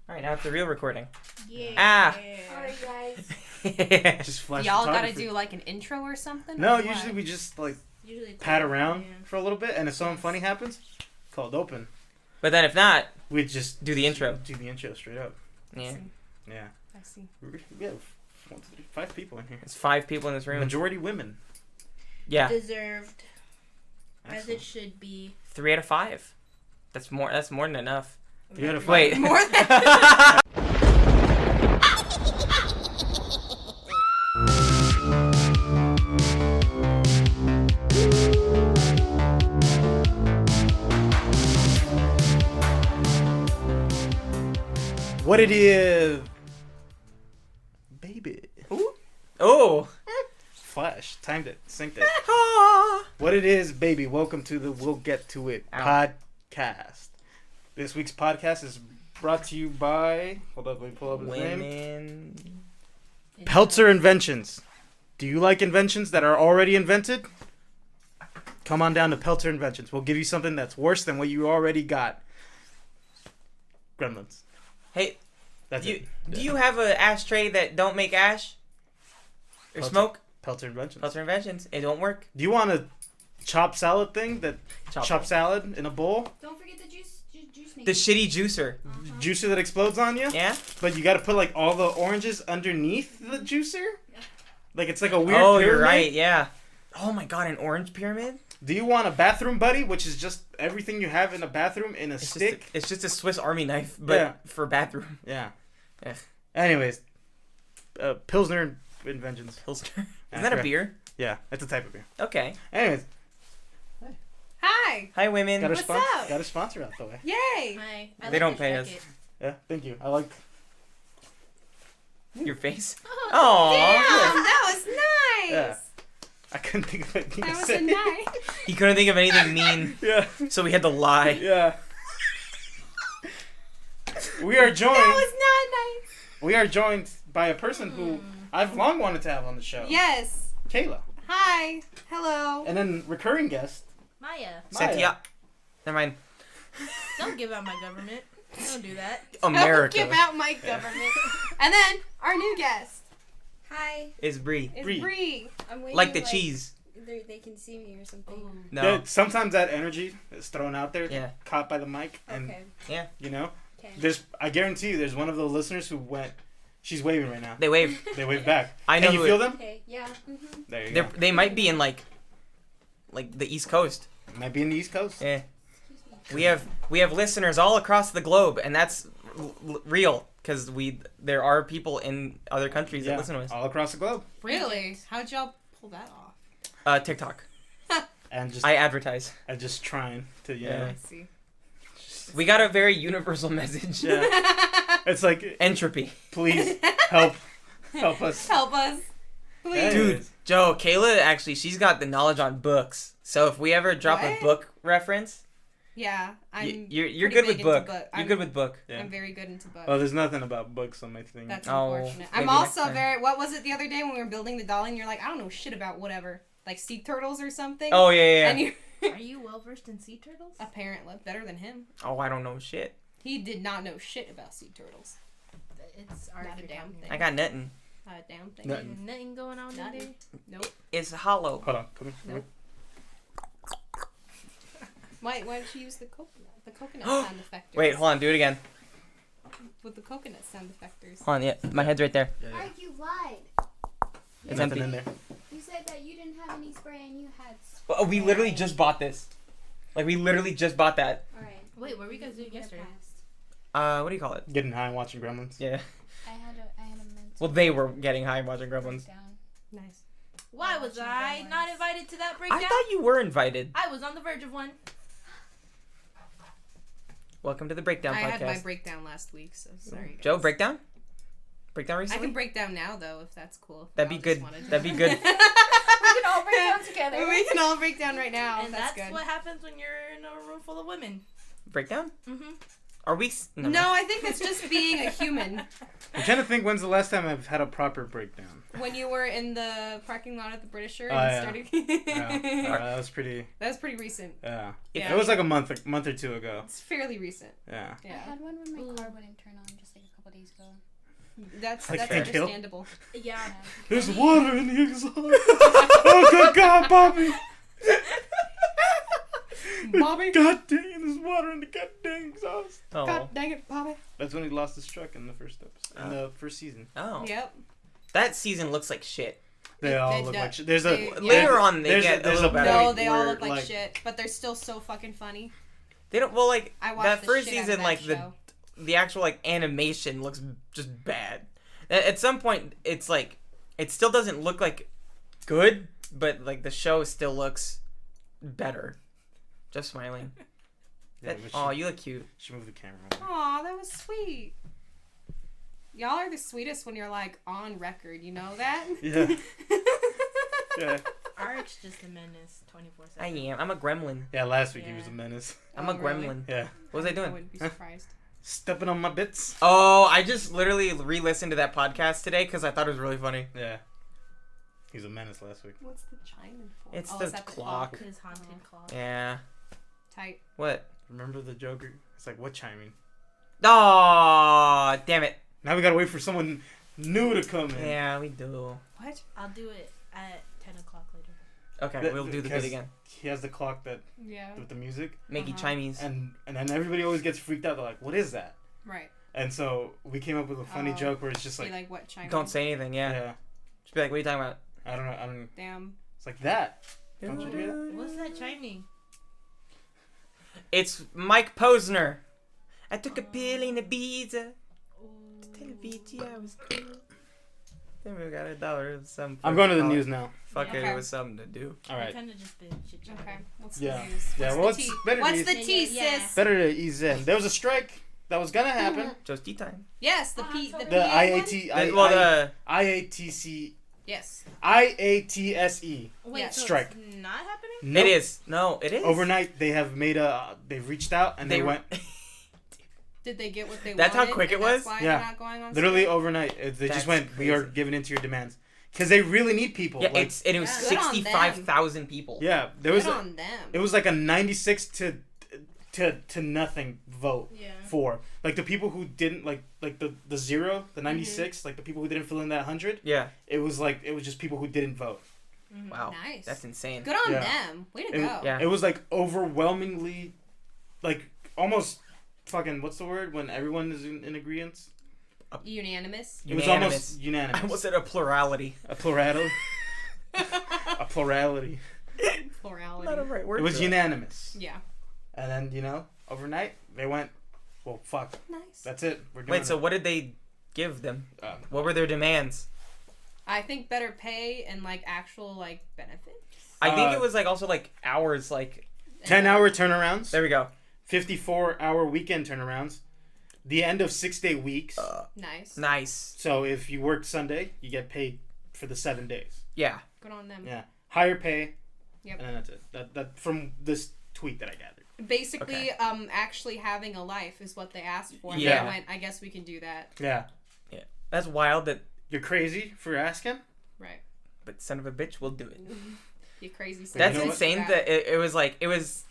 All right, now it's the real recording. Yeah. Ah. Alright, guys. Just flash Y'all photography. gotta do like an intro or something? No, or usually what? we just like Usually pat around yeah. for a little bit, and if something funny happens, cold open. But then if not, We just do the intro. Do the intro straight up. Yeah. Yeah. I see. We have 1, 2, 3, 5 people in here. It's 5 people in this room. Majority women. Yeah. Deserved. As Excellent. it should be. 3 out of 5. That's more than enough. 3 out of 5. Wait. More than What it is, baby. Oh. Flash. Timed it. Synced it. Ah. What it is, baby. Welcome to the We'll Get To It Ow. podcast. This week's podcast is brought to you by... Hold up, let me pull up his name. Women. Peltzer Inventions. Do you like inventions that are already invented? Come on down to Peltzer Inventions. We'll give you something that's worse than what you already got. Gremlins. Hey, That's do it. you have an ashtray that don't make ash? Or Peltzer. smoke? Peltzer Inventions. Peltzer Inventions. It don't work. Do you want a chopped salad thing that Chop. chop salad in a bowl? Don't forget the juice maker. The shitty juicer. Juicer that explodes on you? Yeah? But you got to put like all the oranges underneath the juicer? Like it's like a weird Oh, pyramid. you're right. Yeah. Oh my god, an orange pyramid? Do you want a bathroom buddy, which is just everything you have in a bathroom in a stick? It's just a Swiss Army knife, but Yeah. for bathroom. Yeah. Ugh. Anyways, Pilsner Inventions. Pilsner. Yeah, Isn't that a correct. beer? Yeah, it's a type of beer. Okay. Anyways, Hi! Hi, women. got a What's up? got a sponsor out the way. Yay! Hi. I They like don't this pay us. jacket. Yeah, thank you. I like. Your face. Oh, Oh. Damn, that was nice! Yeah. I couldn't think of anything That to was say. a nice. He couldn't think of anything mean, Yeah, so we had to lie. yeah. We are joined. That was not We are joined by a person who I've long wanted to have on the show. nice. Yes. Kayla, Hi. Hello. and then recurring guest. Maya, Maya. Setia. Never mind. don't give out my government. Don't do that. America Don't give out my government. And then our new guest Hi, is Brie. is Brie. Bree. I'm waiting. Like the cheese. They can see me or something. No. Yeah, sometimes that energy is thrown out there, Yeah. caught by the mic, and Okay. you know, Okay. I guarantee you, there's one of the listeners who went. She's waving right now. They wave. They wave back. I know Can you who feel it- them? Okay. Yeah. Mm-hmm. There you They're, go. they might be in like the East Coast. Might be in the East Coast. Yeah. We have listeners all across the globe, and that's real because there are people in other countries that listen to us. all across the globe, Really? How'd y'all pull that off? TikTok. and just I advertise. and just trying to Yeah. I see. We got a very universal message. Yeah. It's like, Entropy. please help us. Help us. Please. Hey. Dude, Joe, Kayla, actually, she's got the knowledge on books. So if we ever drop a What? book reference, Yeah, I'm you're pretty good big with into book. book. You're I'm- good with book. Yeah. I'm very good into books. Oh, there's nothing about books on my thing. That's Oh, unfortunate. maybe I'm next also time. very. What was it the other day when we were building the dolly and you're like, I don't know shit about whatever, like sea turtles or something. Oh, yeah. And you Are you well versed in sea turtles? apparently better than him. Oh, I don't know shit. He did not know shit about sea turtles. It's Not a art. damn thing. I got nothing. Not a damn thing. Nothing. Nothing going on in Nothing. there. Nope. It's hollow. Hold on, come here. Nope. Why don't you use the coconut? The coconut sound effectors. Wait, hold on. Do it again. With the coconut sound effectors. Hold on. Yeah, my head's right there. Yeah, yeah. Mark, you lied. It's Nothing empty. in there. You said that you didn't have any spray and you had spray. Oh, we literally just bought this. Like, we literally just bought that. Alright. Wait, what were you guys doing yesterday? What do you call it? Getting high and watching Gremlins. Yeah. I had a mental Well, they were getting high and watching Gremlins. breakdown. Nice. Why was I not invited to that breakdown? I thought you were invited. I was on the verge of one. Welcome to the Breakdown I Podcast. had my breakdown last week, so sorry. Guys. Joe, breakdown? Breakdown I recently? can break down now though, if that's cool. That'd be Y'all just good. wanted to- That'd be good. We can all break down together. We can all break down right now. And that's that's good. what happens when you're in a room full of women. Breakdown? Mm-hmm. Are we? No, I think it's just being a human. I'm trying to think when's the last time I've had a proper breakdown. When you were in the parking lot at the Britisher Oh, and yeah. started. Yeah, that was pretty. That was pretty recent. Yeah, Yeah. it was like a month or two ago. It's fairly recent. Yeah. I Yeah. had one when my car wouldn't turn on, just like That's Like Hank Hill? understandable. Yeah. There's water in the exhaust. Oh, good God, Bobby. Bobby. God dang it, there's water in the goddamn exhaust. Oh. God dang it, Bobby. That's when he lost his truck in the first episode, in the first season. Oh. Yep. That season looks like shit. They all They look do- like shit. There's a they- Later on, they there's get there's a little better. No, they all where, look like shit, but they're still so fucking funny. They don't. Well, like I watched that the first shit out of season, that like show. the actual like animation looks just bad. At some point, it's like it still doesn't look like good, but like the show still looks better. Just smiling. Yeah, Oh, you look cute. She moved the camera. Aw, that was sweet. Y'all are the sweetest when you're like on record. You know that? Yeah. Yeah. Art's just a menace 24/7. I am. I'm a gremlin. Yeah, last week he Yeah. was a menace. I'm a Oh, really? gremlin. Yeah. What was I I doing? wouldn't be surprised. Stepping on my bits. Oh, I just literally re-listened to that podcast today because I thought it was really funny. Yeah. He was a menace last week. What's the chiming for? It's oh, the is that clock. His haunted clock. Yeah. Tight. What? Remember the Joker? It's like, what chiming? Oh, damn it. Now we gotta wait for someone new to come in. Yeah, we do. What? I'll do it at 10 o'clock later. Okay, we'll do the bit Because again. He has the clock that Yeah. with the music, Makey Uh-huh. chimies. and then everybody always gets freaked out. They're like, "What is that?" Right. And so we came up with a funny Oh. joke where it's just Be like, like what chiming? Don't say anything, yeah. yeah, Just be like, what are you talking about? I don't know. Damn. It's like that. Don't you hear that? What's that chiming? It's Mike Posner. I took a pill in Ibiza. Television, I was cool. Then we got $1. Some I'm going to the fuck- news now. Fuck it, Okay. it was something to do. All right. kind of just been chit chatting. Okay. What's Yeah. the news? Yeah, What's well, the it's tea? better What's to the use- tea, Yeah. sis? Better to ease in. There was a strike that was gonna happen. Just tea time. Yes, the P. The, The PA IAT, one? Well, the IATC, Yes. IATSE Wait, Yeah. so strike. it's not happening? Nope. It is. No, it is. Overnight, they have made they've reached out and they went Did they get what they That's how wanted? quick it and that's was? why Yeah. they're not going on literally strike? overnight. They That's just went, we are crazy. giving into your demands. Because they really need people. Yeah, like, it was Yeah. Good on them. 65,000 people. yeah, there was Good a, on them. it was like a 96 to nothing vote Yeah. for like the people who didn't like the 0, the 96, like the people who didn't fill in that 100. Yeah. It was just people who didn't vote. Mhm. Wow. Nice. That's insane. Good on Yeah. them. Way to It- go. Yeah. It was like overwhelmingly, like almost fucking what's the word when everyone is in agreement? Unanimous. It was Unanimous. almost I unanimous. almost said a plurality. A plurality. A plurality. Plurality. Not a right word. It was for that. unanimous. Yeah. And then overnight they went, well, fuck, Nice. that's it. We're doing Wait, so what did they give them? it. What were their demands? I think better pay and like actual like benefits. I think Uh, it was like also like hours. Like 10-hour turnarounds. there we go. 54-hour weekend turnarounds. The end of 6-day weeks. Nice. Nice. So if you work Sunday, you get paid for the 7 days. Yeah. Good on them. Yeah. Higher pay. Yep. And then that's it. That from this tweet that I gathered. Basically, actually having a life is what they asked for. And Yeah. they went, I guess we can do that. Yeah. That's wild. That You're crazy for asking? Right. but son of a bitch will do it. You crazy. son That's of a bitch. insane. That it was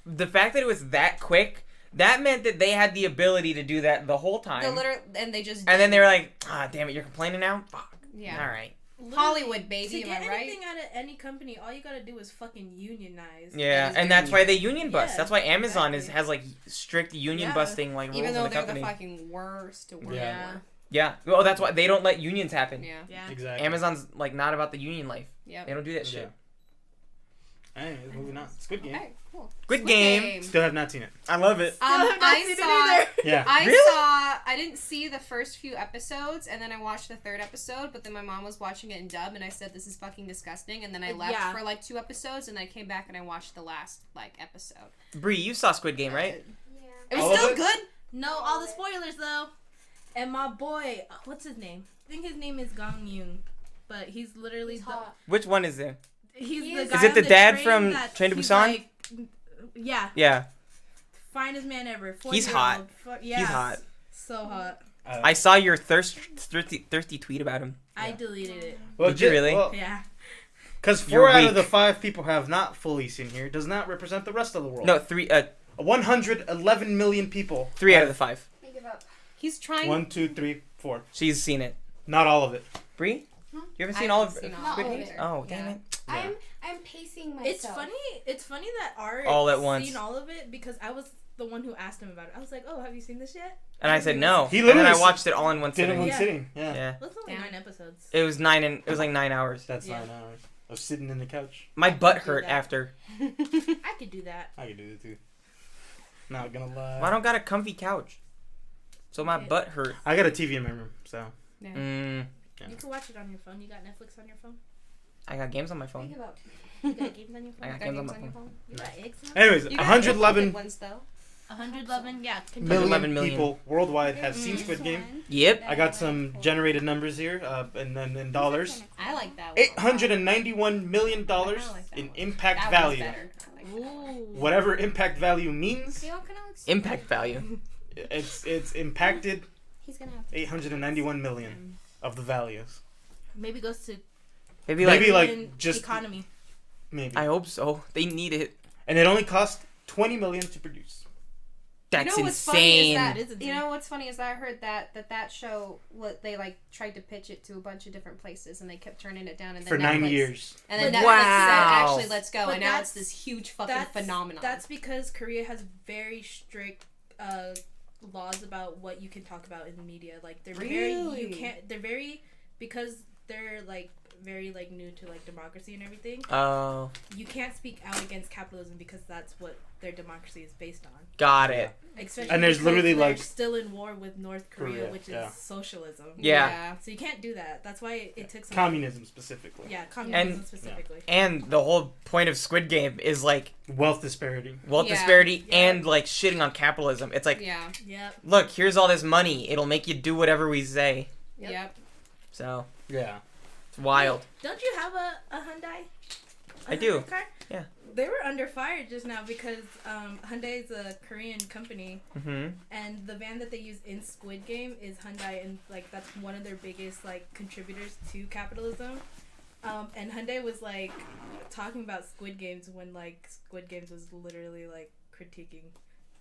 the fact that it was that quick. That meant that they had the ability to do that the whole time. And they just. And then they were like, ah, damn it, you're complaining now? Fuck. Yeah. All right. Hollywood, baby, To am get I right? anything out of any company, all you gotta do is fucking unionize. Yeah, is and very- that's why they union bust. Yeah, That's why Amazon exactly. has like strict union Yeah. busting like rules Even in though the they're company. the fucking worst to work Yeah. for. Yeah. Well, that's why they don't let unions happen. Yeah. Yeah. Exactly. Amazon's like not about the union life. Yep. They don't do that shit. Anyways, moving on. It's a good game. Okay, cool. Good game. Still have not seen it. I love it. I've not I seen it saw. either. Yeah. I didn't see the first few episodes, and then I watched the third episode, but then my mom was watching it in dub, and I said, this is fucking disgusting, and then I left Yeah. for like 2 episodes, and I came back and I watched the last, like, episode. Bree, you saw Squid Game, right? Yeah. It was All of still it? good. No, all the spoilers though. And my boy, what's his name? I think his name is Gong Yoon, but he's literally It's the, hot. Which one is there? he's He the is- guy Is it on the dad train from that Train to he's Busan? like- yeah, Yeah. finest man ever. He's 40-year-old. hot. Yeah, He's hot. So hot. I saw your thirsty tweet about him. I deleted it. Well, Did you really? Yeah. Because You're 4 out of weak. the 5 people have not fully seen here does not represent the rest of the world. No, 111 million people. 3 out of the 5. I give up. He's trying. 1, 2, 3, 4. She's seen it. Not all of it. Bree? Huh? You haven't I seen all of haven't seen Squid all of Games? it. Oh, damn Yeah. it. I'm pacing myself. It's funny that Art All at once. seen all of it because I was the one who asked him about it. I was like, "Oh, have you seen this yet?" And I said no. He And then I literally watched it all in one Did it sitting. one Yeah. sitting. Yeah. Yeah. It was only Damn. 9 episodes. It was like 9 hours. That's Yeah. 9 hours of sitting in the couch. My butt do hurt that. after. I could do that. I could do it too. Not gonna lie. Well, I don't got a comfy couch. So my Okay. butt hurt. I got a TV in my room, so. Mm, Yeah. You can watch it on your phone. You got Netflix on your phone. I got games on my Think phone. about You got games on your I phone. got games on my phone. You got eggs. Anyways, You got 111 good ones though. 111. Yeah. million 111 million. people worldwide have it. seen This Squid Game. one, Yep. I got some generated numbers here, and then in dollars. I like that one. $891 million I like that in one. impact That one's value. better. I like that one. Ooh. Whatever impact value means, They all kind of look Impact value. it's impacted He's gonna have to. 891 million of the values. Maybe goes to Maybe Maybe like. Korean like just economy. maybe. I hope so. They need it. And it only cost 20 million to produce. That's you know what's funny is insane. that It is insane. you know what's funny is that I heard that show what they like tried to pitch it to a bunch of different places and they kept turning it down and then For 9 Netflix- years. and then But Netflix wow. said actually let's go But and now that's- it's this huge fucking phenomenon. That's because Korea has very strict laws about what you can talk about in the media. Like they're very Really? they're very because they're like very like new to like democracy and everything. Oh, You can't speak out against capitalism because that's what their democracy is based on. got it. Especially And there's because literally, they're like- still in war with North Korea, Korea, which yeah. is socialism. Yeah. So you can't do that. That's why it took some Communism specifically. Yeah, communism And- specifically. And the whole point of Squid Game is like Wealth disparity. wealth Yeah. disparity Yeah. and like shitting on capitalism. It's like, Yeah. Yep. look, here's all this money. It'll make you do whatever we say. Yep. Yep. So Yeah. it's wild. Don't you have a Hyundai? I do. Hyundai car? Yeah. They were under fire just now because Hyundai is a Korean company, Mm-hmm. and the van that they use in Squid Game is Hyundai, and like that's one of their biggest like contributors to capitalism. And Hyundai was like talking about Squid Games when like Squid Games was literally like critiquing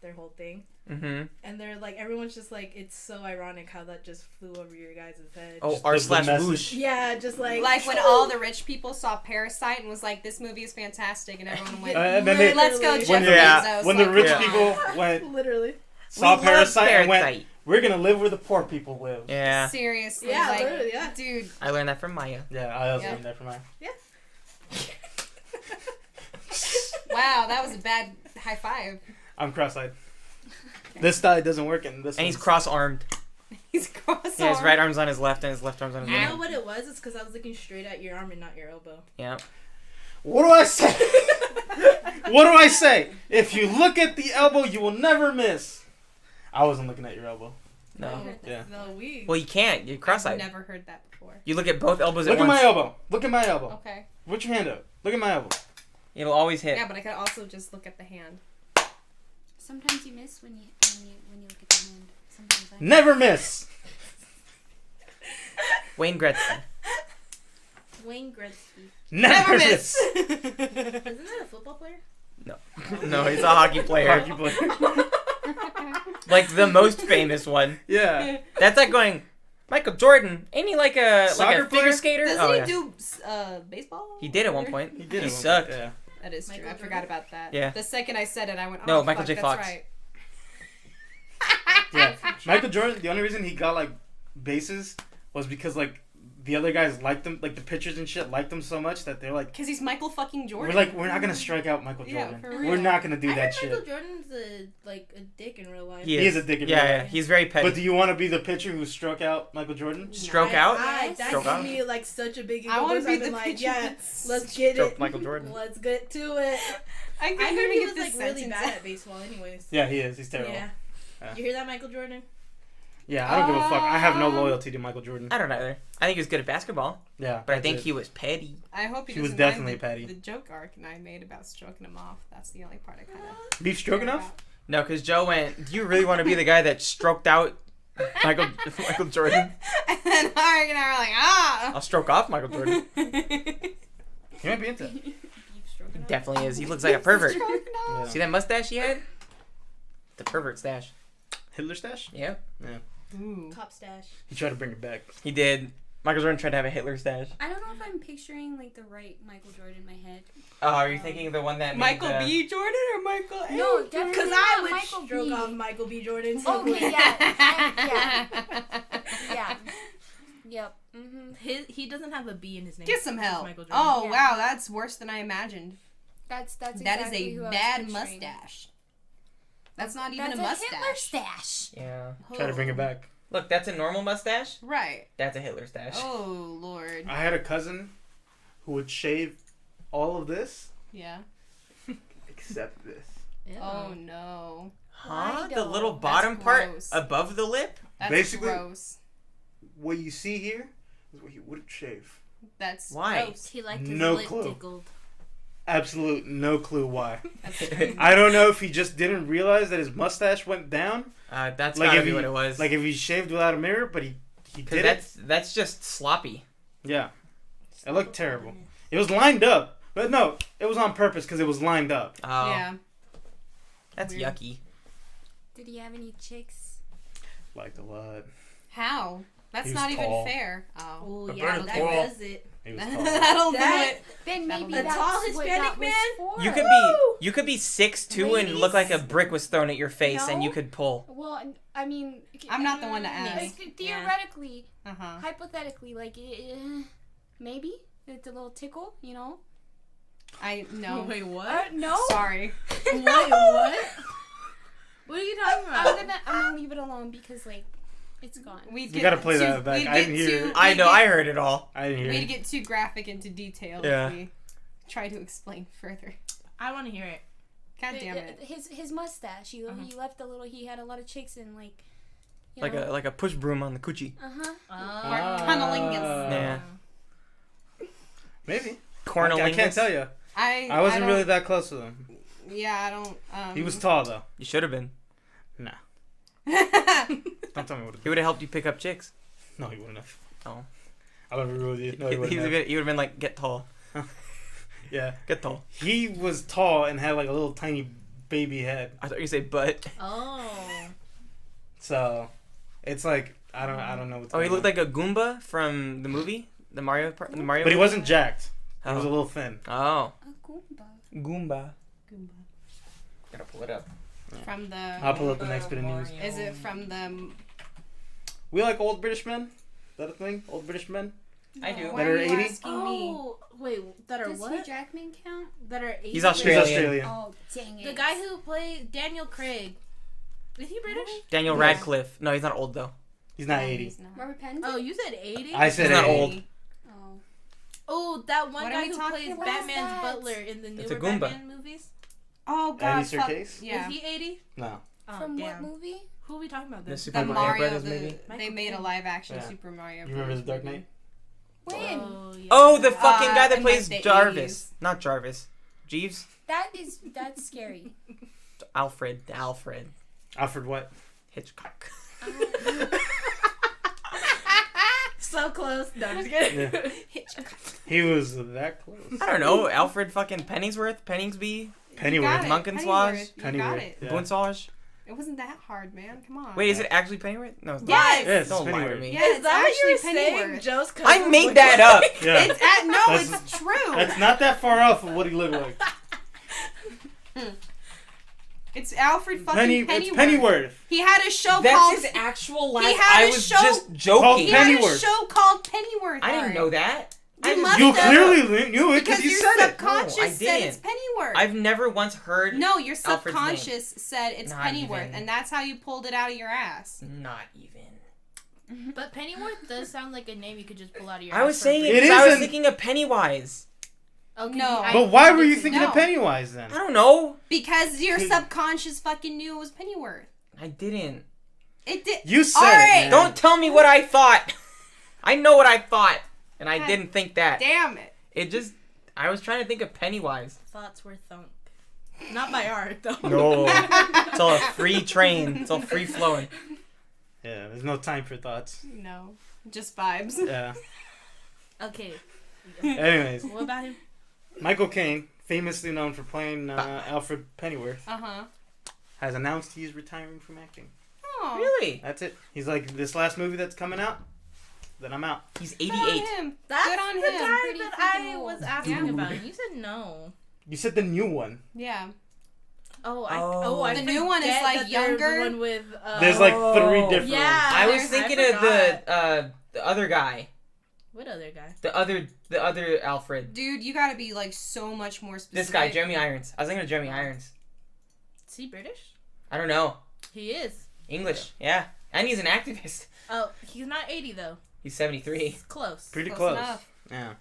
their whole thing, Mm-hmm. and they're like everyone's just like it's so ironic how that just flew over your guys' head. Oh, Just r the slash message. whoosh. Yeah, just like Like when all the rich people saw Parasite and was like, "This movie is fantastic," and everyone went, And then they, "Let's go, Literally. Jeff Yeah. Bezos." when the Like, rich come on. people went literally. saw We love Parasite and went, Parasite. we're gonna live where the poor people live. Yeah. Seriously, Yeah, like, literally, yeah. dude. I learned that from Maya. Yeah, I also Yeah. learned that from her. Wow, that was a bad high five. I'm cross-eyed. This side doesn't work, and this And he's one's- cross-armed. He's cross. Yeah, his right arm's on his left and his left arm's on his You right. know what it was? It's because I was looking straight at your arm and not your elbow. Yeah. What do I say? What do I say? If you look at the elbow, you will never miss. I wasn't looking at your elbow. No. Yeah. No, we. Well, you can't. You're I've cross-eyed. never heard that before. You look at both elbows Look at at once. my elbow. Look at my elbow. Okay. Put your hand up. Look at my elbow. It'll always hit. Yeah, but I could also just look at the hand. Sometimes you miss when you look at the hand. Sometimes I. Never miss. Wayne Gretzky. Wayne Gretzky. Never miss. Isn't that a football player? No, he's a hockey player. Hockey player. Like the most famous one. Yeah. That's like going, Michael Jordan. Ain't he like a Soccer figure player? skater? Doesn't Oh, he yeah. do baseball? He did at one point. He did. He it one sucked. time, Yeah. That is true. Michael I Jordan? forgot about that. Yeah. The second I said it, I went, "Oh, No, Michael J. fuck, Fox. That's right." Yeah. Michael Jordan, the only reason he got like bases was because like the other guys liked him, like the pitchers and shit liked him so much that they're like, Because he's Michael fucking Jordan. we're not gonna strike out Michael Yeah, Jordan. for We're real. not gonna do I that heard Michael shit. Jordan's a dick in real life. He He is a dick in real Yeah, life. yeah. He's very petty. But do you want to be the pitcher who struck out Michael Jordan? Stroke out? That Stroke gave out? me like such a big ego. I want to boost. be I've the been like, pitcher. yeah, that's- let's get Stroke it. Michael Jordan. Let's get to it. I I couldn't heard even he get was this like really sentence bad out. at baseball, anyways. Yeah, he is. He's terrible. Yeah. Yeah. You hear that, Michael Jordan? Yeah, I don't give a fuck. I have no loyalty to Michael Jordan. I don't either. I think he was good at basketball, Yeah, but I that's think it. he was petty. I hope he He was doesn't definitely mind petty. the joke arc and I made about stroking him off. That's the only part I kind of. Beef Stroganoff. No, because Joe went, do you really want to be the guy that stroked out Michael Jordan? And then Hark and I were like, ah. I'll stroke off Michael Jordan. He might be into it. Beef stroganoff? Definitely is. He looks like a pervert. Yeah. See that mustache he had? The pervert stash. Hitler stash. Yep. Ooh. Top stash. He tried to bring it back. He did. Michael Jordan tried to have a Hitler stash. I don't know if I'm picturing like the right Michael Jordan in my head. Oh, are you thinking of the one that Michael made the... B. Jordan or Michael A. No, Jordan? definitely Because I not would Michael stroke B. off Michael B. Jordan. So Okay, quick. yeah. Yep. Mm-hmm. He doesn't have a B in his name. Get some It's help. Michael Jordan. Oh Yeah. wow, that's worse than I imagined. That's That exactly is who a I was bad picturing. mustache. That's not even That's a mustache. Hitler stash. Yeah. Try to bring it back. Look, that's a normal mustache. Right. That's a Hitler stash. Oh Lord. I had a cousin who would shave all of this Yeah. except this. Ew. Oh no. Huh? Why The though? little That's bottom part gross. above the lip? That's Basically- gross. What you see here is what he wouldn't shave. That's Why? gross. He liked his No lip clue. tickled. Absolute no clue why. That's crazy. I don't know if he just didn't realize that his mustache went down. That's Like gotta if be he- what it was. Like if he shaved without a mirror, but he Because did it. that's just sloppy. Yeah, it looked terrible. It was lined up, but no, it was on purpose because it was lined up. Oh, Yeah. that's Weird. yucky. Did he have any chicks? Liked a lot. How? That's He was not even tall. fair. Oh. Oh A yeah, bird that tall. does it. He was tall. That'll do That- it. Then That'll maybe be- A that's tall what Hispanic that was man? for. You could be 6'2" and look like a brick was thrown at your face, and No. you could pull. Well, I mean, I'm not the one to ask. Theoretically, Uh-huh. hypothetically, like maybe it's a little tickle, you know. I no. Wait, what? No. Sorry. Wait, what? What are you talking about? I'm gonna leave it alone because like it's gone. We'd You gotta play that back. we'd I didn't get hear too- it. I we'd know, get- I heard it all. I didn't hear We'd it. get too graphic into detail Yeah. if we try to explain further. I want to hear it. God damn it. His mustache. He left a little. He had a lot of chicks in like. Like a push broom on the coochie. Cunnilingus. Yeah. Maybe. Cornalingus. I can't tell you. I I wasn't don't- really that close to him. Yeah, I don't. He was tall though. You should have been. Nah. Don't tell me what to He do. would have helped you pick up chicks. No, he wouldn't have. Oh. I'll never agree with you. No, he He wouldn't have. would have been like, get tall. Yeah. Get tall. He was tall and had like a little tiny baby head. I thought you say butt. Oh. So, it's like I don't know what's Oh, he going looked on. like a Goomba from the movie, the Mario. But But he movie? wasn't jacked. He was a Oh. little thin. Oh. A Goomba. Goomba. Gotta pull it up. From the. I'll pull up the next bit of news. Is it from the? We like old British men. Is that a thing? Old British men? I do. Why That are are you 80? asking me? Oh, wait, that are Does Hugh what? Jackman count? That are 80? He's Australian. He's Australian. Oh dang it! The guy who played Daniel Craig. Is he British? Daniel Yeah. Radcliffe. No, he's not old though. He's not No, 80. he's not. Robert Pattinson. Oh, you said 80? I said He's not 80. old. Oh. Oh, that one What are guy we who talking plays about? Batman's What is that? butler in the It's a newer Goomba. Batman movies. Oh God. Andy fuck. Serkis? Yeah. Is he 80? No. Oh, From damn. what movie? Who are we talking about The then? Super The Mario Mario. Brothers The, movie. they Michael made a Caine. live action Yeah. Super Mario. You remember The Brothers Dark movie. Knight? When? Yeah. Oh, the fucking guy that in, plays like, the Jarvis. 80s. Not Jarvis. Jeeves. That's scary. Alfred. Alfred what? Hitchcock. So close. No, I'm just kidding. Yeah. He was that close. I don't know. Alfred fucking Pennyworth. Penningsby. Pennyworth. Munkenswash? You got Pennyworth. it. Yeah. Boonswash. It wasn't that hard, man. Come on. Wait, is it actually Pennyworth? No, it's not. Yes. Yes, Don't lie to Pennyworth. me. Yeah, Is it's that what you were actually saying? Pennyworth. Joe's cousin I made looked that like- up. Yeah. It's at no, That's- it's true. That's not that far off of what he looked like. It's Alfred fucking Pennyworth. It's Pennyworth. He had a show That's called. his actual He last. had I a was show just called joking. He had a Pennyworth. show called Pennyworth. I didn't Alright. know that. You I just- must You have- clearly knew it because Because you your said it. subconscious No, I said it's didn't. Pennyworth. I've never once heard. No, your Alfred's name. subconscious said it's Not Pennyworth, even. and that's how you pulled it out of your ass. Not even. But Pennyworth does sound like a name you could just pull out of your I ass was for saying free. it It because I was isn't- thinking of Pennywise. Okay, No. But why were you did thinking No. of Pennywise then? I don't know. Because your He- subconscious fucking knew it was Pennyworth. I didn't. It did. You said Alright. it. Man. Don't tell me what I thought. I know what I thought, and I God didn't think that. Damn it. It just. I was trying to think of Pennywise. Thoughts were thunk. Not by art, though. No. It's all a free train. It's all free flowing. Yeah, there's no time for thoughts. No, just vibes. Yeah. Okay. Anyways, What about him? Michael Caine, famously known for playing Alfred Pennyworth, Uh huh. has announced he is retiring from acting. Oh. Really? That's it. He's like, this last movie that's coming out, then I'm out. He's Good 88. on him. That's Good on the him. guy Pretty that freaking I was old. asking Dude. about. You said no. You said the new one. Yeah. I The new one is, forget like, that there's younger. one with. There's like 3 different Yeah. I was there's- thinking I of the other guy. What other guy? The other Alfred. Dude, you gotta be, like, so much more specific. This guy, Jeremy Irons. I was thinking of Jeremy Irons. Is he British? I don't know. He is. English. Yeah. And he's an activist. Oh, he's not 80 though. He's 73. He's close. Pretty Close close. enough. Yeah.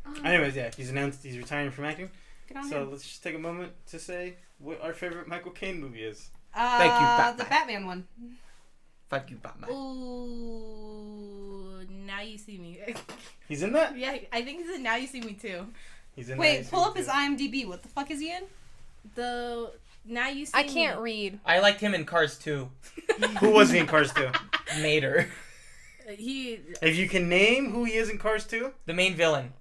Um, Anyways, yeah, he's announced he's retiring from acting. Good on So him. let's just take a moment to say what our favorite Michael Caine movie is. Thank you, Batman. The Batman one. Fuck you, Batman. Ooh, Now You See Me. He's in that? Yeah, I think he's in Now You See Me too. He's in Wait, that. pull up his IMDb. What the fuck is he in? The Now You See I Me. can't read. I liked him in Cars 2. Who was he in Cars 2? Mater. He. If you can name who he is in Cars 2, The main villain.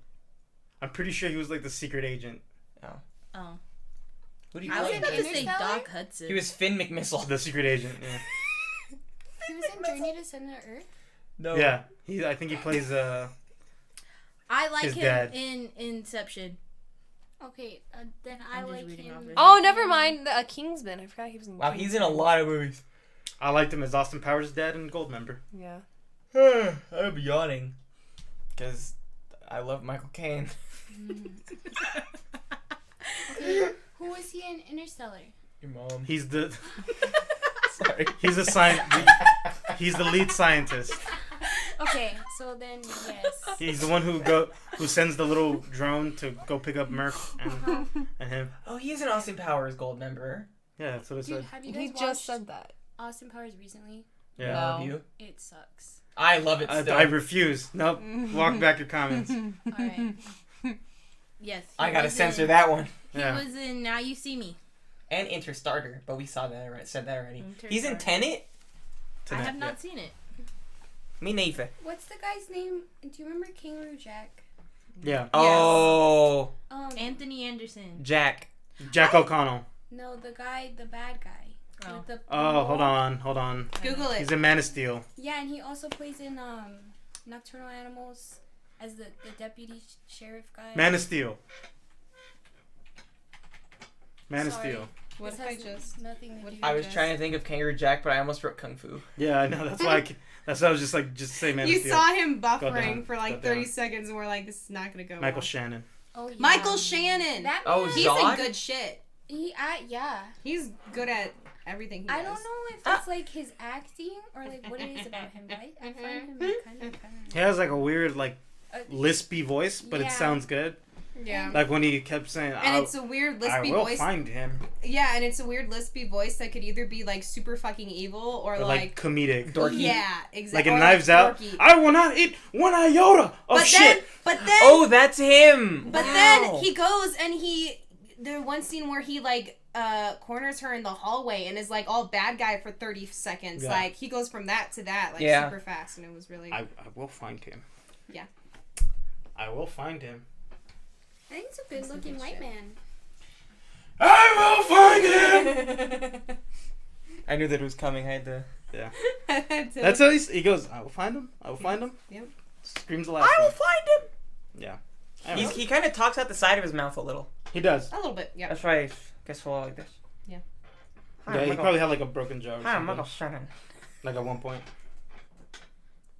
I'm pretty sure he was like the secret agent. Oh. Who do you I was play? about to say Interstellar? Doc Hudson. He was Finn McMissile. The secret agent, yeah. He was in Journey to Center Earth. No. Yeah. I think he plays I like his him dad. in Inception. Okay, then I I'm just like reading off him. it. Oh, never mind. Kingsman. I forgot he was in Wow, he's in a lot of movies. I liked him as Austin Powers' dad in Goldmember. Yeah. I'm yawning. Because I love Michael Caine. Okay, who was he in Interstellar? Your mom. He's the Sorry. he's he's the lead scientist. Okay, so then yes. He's the one who sends the little drone to go pick up Murph and him. Oh, he's an Austin Powers gold member. Yeah, that's what it Dude, said. have you He guys just watched said that. Austin Powers recently? Yeah. No. Love you. It sucks. I love it still. I refuse. Nope. Walk back your comments. Alright. Yes. he I gotta was censor in- that one. He Yeah. was in Now You See Me. And Interstarter, but we saw that already. Said that already. He's in Interstarter. Tenet. I have not seen it. Me neither. What's the guy's name? Do you remember Kangaroo Jack? Yeah. Oh, Anthony Anderson. Jack. Jack O'Connell. No, the guy, the bad guy. Oh. With the Oh, hold on. Google it. He's in Man of Steel. Yeah, and he also plays in Nocturnal Animals as the deputy sheriff guy. Man of Steel. Man of Sorry. Steel. What This if I has just... nothing to what do if I with was trying to think of Kangaroo Jack, but I almost wrote Kung Fu. Yeah, I know. That's why. That's why I was just like, just say Man You of Steel. saw him Go buffering down, for like go 30 down. seconds and we're like, this is not gonna go Michael well. Shannon. Oh, yeah. Michael Shannon! That Oh, man, He's Zod? in good shit. yeah. He's good at everything he I does. don't know if it's like his acting or like what it is about him, right? I find him kind of. He has like a weird, like, lispy voice, but Yeah. it sounds good. Yeah. Like when he kept saying, And it's a weird I lispy will voice. find him. Yeah, and it's a weird lispy voice that could either be like super fucking evil or Or like comedic. Dorky. Yeah, Like exactly. in Knives Out. I will not eat one iota of shit. But then, Oh, that's him. but Wow. then he goes and the one scene where he like corners her in the hallway and is like all bad guy for 30 seconds. Yeah. Like he goes from that to that like Yeah. super fast, and it was really I will find him. Yeah. I will find him. I think it's a good looking good white shit. man. I will find him. I knew that it was coming. I had to. Yeah. That's That's how he goes. I will find him. I will find him. Yep. Screams the last I will one. find him. Yeah. I don't know. He kind of talks out the side of his mouth a little. He does. a little bit. Yeah. That's why I guess we're all like this. Yeah. Hi, Yeah, he Michael. probably had like a broken jaw or Hi, I'm something. Michael Shannon. Like at one point.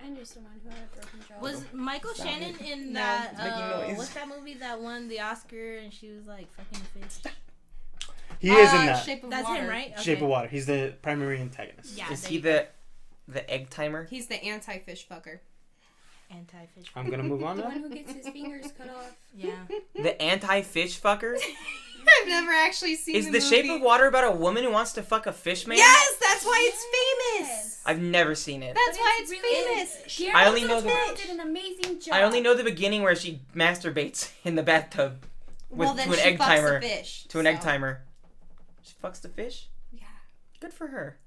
I knew someone who had a broken jaw. Was Michael Stop Shannon it. in No, that? it's making noise. What's that movie that won the Oscar and she was like fucking a fish? He is in that. Shape of That's Water. him, right? Okay. Shape of Water. He's the primary antagonist. Yeah. Is there he you go. the egg timer? He's the anti-fish fucker. Anti-fish? I'm gonna move on the now. one who gets his fingers cut off. Yeah. The anti-fish fucker? I've never actually seen Is the the Shape movie. of Water about a woman who wants to fuck a fish man? Yes, that's why it's famous. Yes. I've never seen it. That's But why it's it's really- famous. Guillermo I only know del the- Toro did an amazing job. I only know the beginning where she masturbates in the bathtub Well, then to an she egg fucks timer. the fish. To an egg so- timer. She fucks the fish? Yeah. Good for her.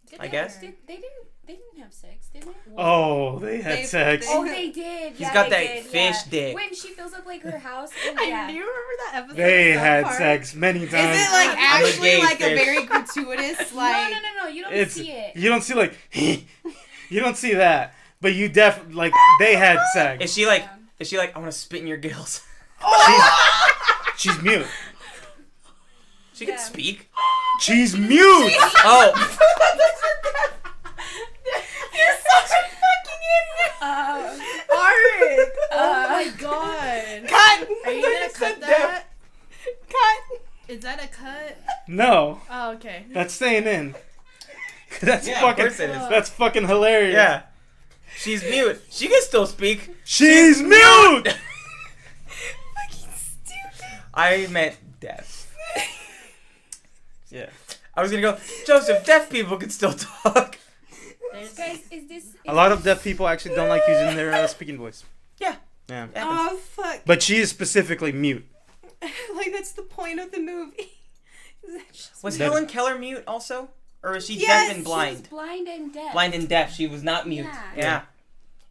Good I for guess. her. They didn't. They didn't have sex, did they? Oh, they had sex. Oh, they did. He's Yeah, got they that did, fish yeah. dick. When she fills up like her house. And, I yeah. do remember that episode. They of South had Park. sex many times. Is it like I'm a actually gay like a fish. very gratuitous like? No. You don't It's see it. you don't see like you don't see that, but you like they had sex. Is she like? Yeah. Is she like? I want to spit in your gills. She's mute. She can Yeah. speak. She's mute. Oh. You're such a fucking idiot. Art. Oh Uh, my god. Cut. Are you gonna cut said that? Cut. Is that a cut? No, Oh, okay. that's staying in. That's Yeah, of fucking. course it is. That's fucking hilarious. Yeah. She's mute. She can still speak. She's mute. Fucking stupid. I meant deaf. Yeah. I was gonna go, Joseph, deaf people can still talk. There's guys, is this? A lot of deaf people actually don't like using their speaking voice. Yeah. Yeah. Oh fuck. But she is specifically mute. Like that's the point of the movie. Is that just Was That- Helen Keller mute also? Or was she Yes, deaf and She's blind? blind and deaf. Blind and deaf. She was not mute. Yeah. Yeah.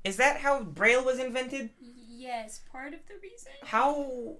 Is that how Braille was invented? Yes, part of the reason. How